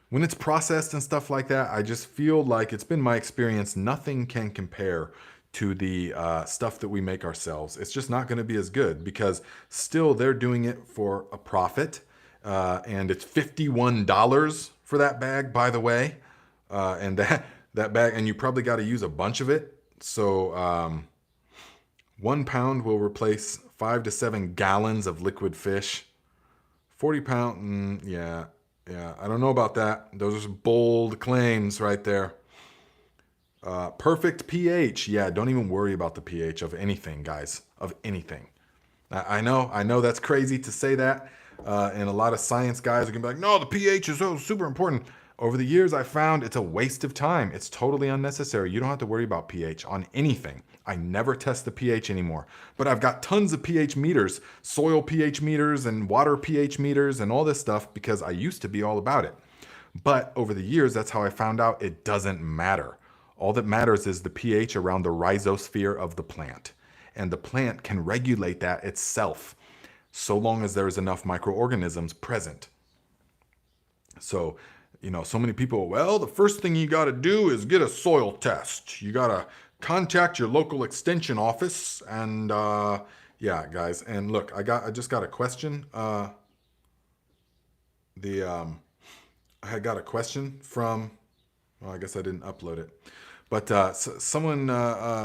when it's processed and stuff like that, I just feel like it's been my experience, nothing can compare to the stuff that we make ourselves. It's just not going to be as good because still they're doing it for a profit. And it's $51 for that bag, by the way. And that bag, and you probably got to use a bunch of it. So 1 pound will replace 5 to 7 gallons of liquid fish. 40 pound, yeah, I don't know about that. Those are bold claims right there. Perfect pH. Yeah, don't even worry about the pH of anything, guys. Of anything. I know that's crazy to say that. And a lot of science guys are going to be like, no, the pH is so super important. Over the years, I found it's a waste of time. It's totally unnecessary. You don't have to worry about pH on anything. I never test the pH anymore. But I've got tons of pH meters, soil pH meters and water pH meters and all this stuff because I used to be all about it. But over the years, that's how I found out it doesn't matter. All that matters is the pH around the rhizosphere of the plant. And the plant can regulate that itself so long as there's enough microorganisms present. So, so many people, well, the first thing you got to do is get a soil test. You got to contact your local extension office. And yeah, guys. And look, I just got a question. I had got a question from, well, I guess I didn't upload it. But someone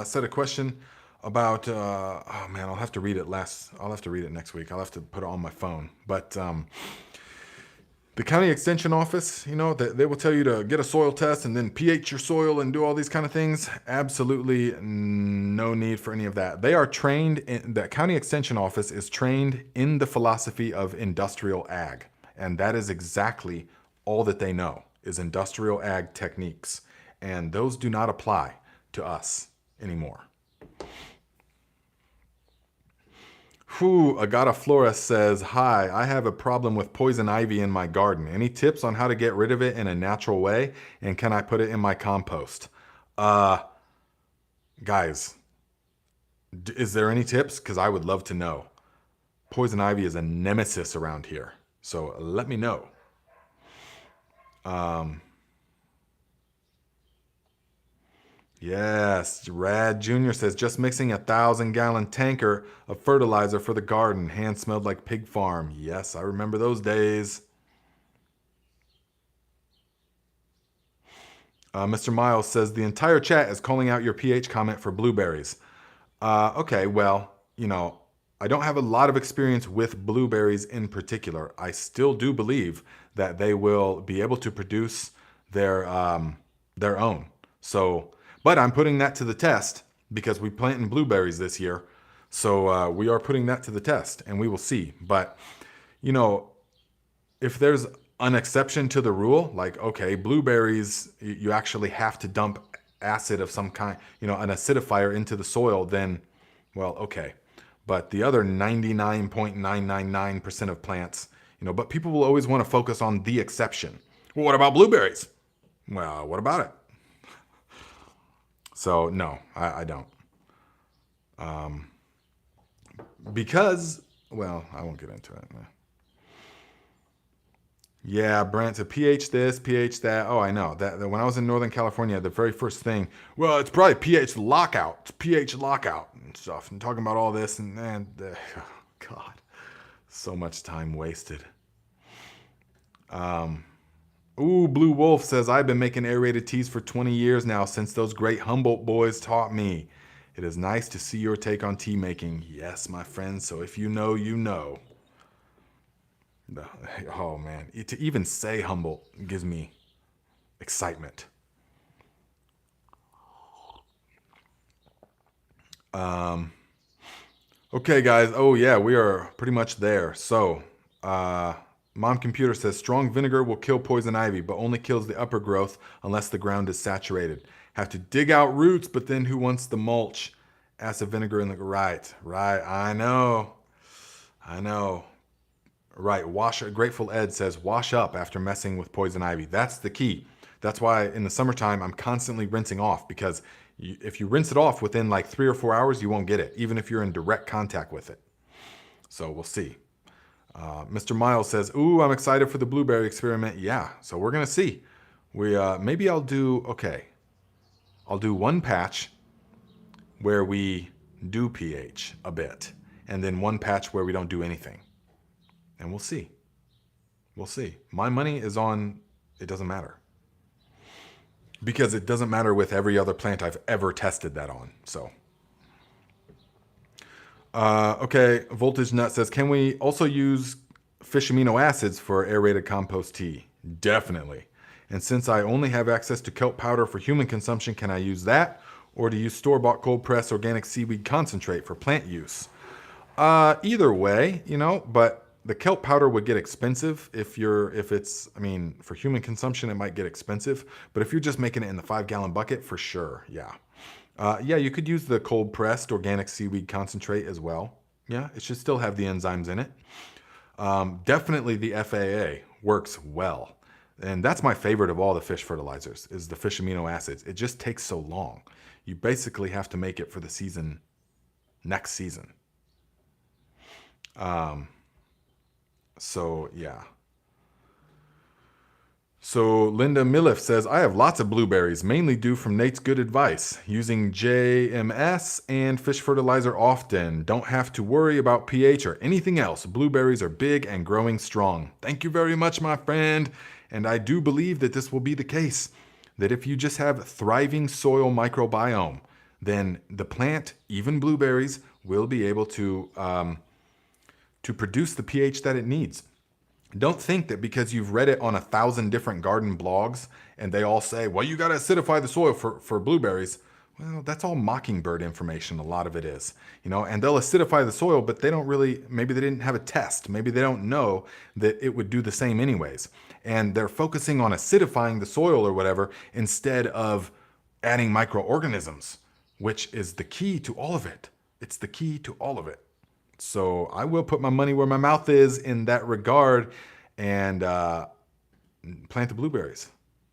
said a question about, oh man, I'll have to read it next week. I'll have to put it on my phone. But the county extension office, they will tell you to get a soil test and then pH your soil and do all these kind of things. Absolutely no need for any of that. They are trained, the county extension office is trained in the philosophy of industrial ag. And that is exactly all that they know is industrial ag techniques. And those do not apply to us anymore. Agata Flora says, hi, I have a problem with poison ivy in my garden. Any tips on how to get rid of it in a natural way? And can I put it in my compost? Guys, is there any tips? Because I would love to know. Poison ivy is a nemesis around here. So let me know. Yes, Rad Jr. says, just mixing 1,000-gallon tanker of fertilizer for the garden. Hand smelled like pig farm. Yes, I remember those days. Mr. Miles says, the entire chat is calling out your pH comment for blueberries. Okay, well, I don't have a lot of experience with blueberries in particular. I still do believe that they will be able to produce their own. So... But I'm putting that to the test because we planted blueberries this year. So we are putting that to the test and we will see. But, if there's an exception to the rule, like, okay, blueberries, you actually have to dump acid of some kind, an acidifier into the soil, then, well, okay. But the other 99.999% of plants, but people will always want to focus on the exception. Well, what about blueberries? Well, what about it? So, no, I don't. Because, well, I won't get into it. Yeah, Brent, so pH this, pH that. Oh, I know. That when I was in Northern California, the very first thing, well, it's probably pH lockout. It's pH lockout and stuff. And talking about all this and oh, God, so much time wasted. Ooh, Blue Wolf says, I've been making aerated teas for 20 years now since those great Humboldt boys taught me. It is nice to see your take on tea making. Yes, my friend, so if you know, you know. Oh, man. To even say Humboldt gives me excitement. Okay, guys. Oh, yeah, we are pretty much there. So, Mom Computer says strong vinegar will kill poison ivy, but only kills the upper growth unless the ground is saturated. Have to dig out roots, but then who wants the mulch? Acid vinegar in the right. I know. Right. Grateful Ed says wash up after messing with poison ivy. That's the key. That's why in the summertime I'm constantly rinsing off, because if you rinse it off within like 3 or 4 hours, you won't get it, even if you're in direct contact with it. So we'll see. Mr. Miles says, ooh, I'm excited for the blueberry experiment. Yeah, so we're going to see. Maybe I'll do one patch where we do pH a bit, and then one patch where we don't do anything. And we'll see. We'll see. My money is on, it doesn't matter. Because it doesn't matter with every other plant I've ever tested that on, so. Okay, Voltage Nut says, can we also use fish amino acids for aerated compost tea? Definitely. And since I only have access to kelp powder for human consumption, can I use that? Or do you store-bought cold press organic seaweed concentrate for plant use? Either way, but the kelp powder would get expensive for human consumption, it might get expensive. But if you're just making it in the 5-gallon bucket, for sure, yeah. Yeah, you could use the cold pressed organic seaweed concentrate as well. Yeah, it should still have the enzymes in it. Definitely the FAA works well. And that's my favorite of all the fish fertilizers, is the fish amino acids. It just takes so long. You basically have to make it for the season, next season. So, yeah. So Linda Milliff says, I have lots of blueberries, mainly due from Nate's good advice. Using JMS and fish fertilizer often. Don't have to worry about pH or anything else. Blueberries are big and growing strong. Thank you very much, my friend. And I do believe that this will be the case. That if you just have thriving soil microbiome, then the plant, even blueberries, will be able to produce the pH that it needs. Don't think that because you've read it on 1,000 different garden blogs and they all say, well, you got to acidify the soil for blueberries. Well, that's all mockingbird information. A lot of it is, and they'll acidify the soil, but they don't really, maybe they didn't have a test. Maybe they don't know that it would do the same anyways. And they're focusing on acidifying the soil or whatever instead of adding microorganisms, which is the key to all of it. It's the key to all of it. So I will put my money where my mouth is in that regard and plant the blueberries,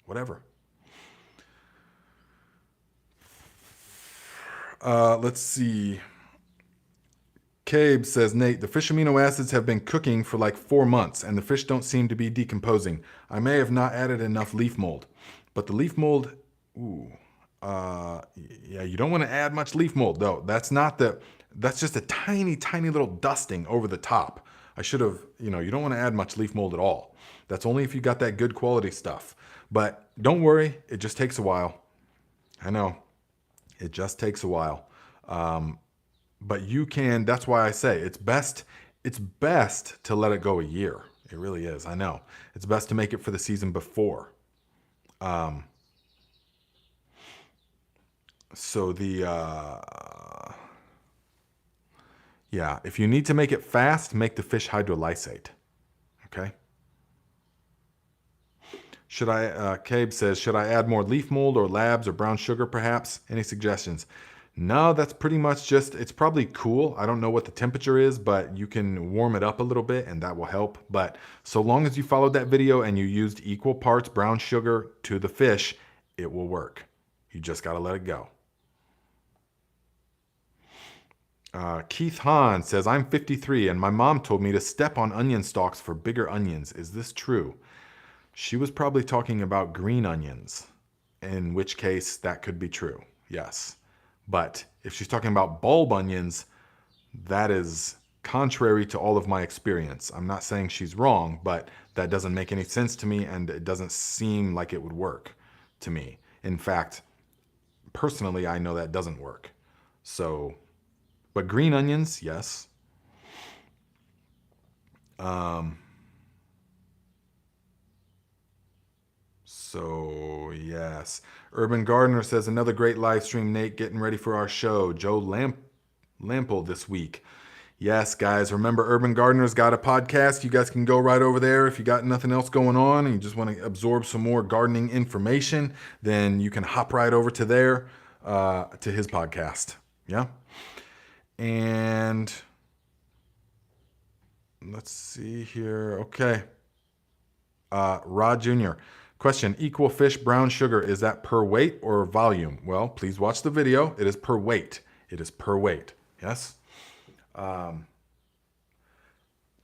whatever. Let's see. Cabe says, Nate, the fish amino acids have been cooking for like 4 months and the fish don't seem to be decomposing. I may have not added enough leaf mold, but the leaf mold, yeah, you don't want to add much leaf mold though. That's just a tiny, tiny little dusting over the top. I should have, you don't want to add much leaf mold at all. That's only if you got that good quality stuff. But don't worry, it just takes a while. I know, it just takes a while. But you can, that's why I say it's best to let it go a year. It really is, I know. It's best to make it for the season before. So yeah, if you need to make it fast, make the fish hydrolysate. Okay? Cabe says, should I add more leaf mold or labs or brown sugar perhaps? Any suggestions? No, that's pretty much it's probably cool. I don't know what the temperature is, but you can warm it up a little bit and that will help. But so long as you followed that video and you used equal parts brown sugar to the fish, it will work. You just got to let it go. Keith Hahn says, I'm 53 and my mom told me to step on onion stalks for bigger onions. Is this true? She was probably talking about green onions, in which case that could be true. Yes. But if she's talking about bulb onions, that is contrary to all of my experience. I'm not saying she's wrong, but that doesn't make any sense to me, and it doesn't seem like it would work to me. In fact, personally, I know that doesn't work. So, but green onions, yes. So, yes. Urban Gardener says, another great live stream, Nate, getting ready for our show. Joe Lample this week. Yes, guys, remember Urban Gardener's got a podcast. You guys can go right over there. If you got nothing else going on and you just want to absorb some more gardening information, then you can hop right over to there, to his podcast. Yeah. And let's see here. Okay. Rod Jr. Question, equal fish brown sugar, is that per weight or volume? Well, please watch the video. It is per weight. It is per weight. Yes.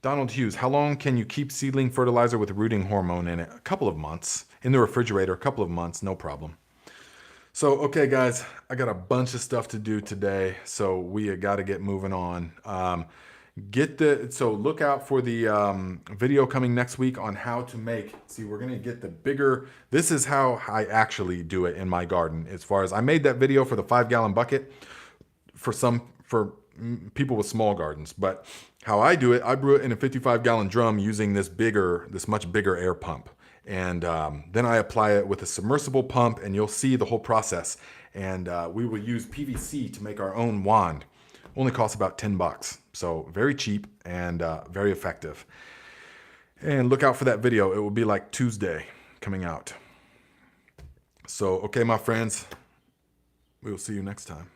Donald Hughes, how long can you keep seedling fertilizer with rooting hormone in it? A couple of months. In the refrigerator, a couple of months, no problem. So, okay, guys, I got a bunch of stuff to do today, so we got to get moving on. So look out for the video coming next week on how to make, see, we're going to get the bigger, this is how I actually do it in my garden. As far as I made that video for the 5-gallon bucket for people with small gardens, but how I do it, I brew it in a 55-gallon drum using this much bigger air pump. And then I apply it with a submersible pump, and you'll see the whole process. And we will use PVC to make our own wand. Only costs about $10. So very cheap and very effective. And look out for that video. It will be like Tuesday coming out. So, okay, my friends, we will see you next time.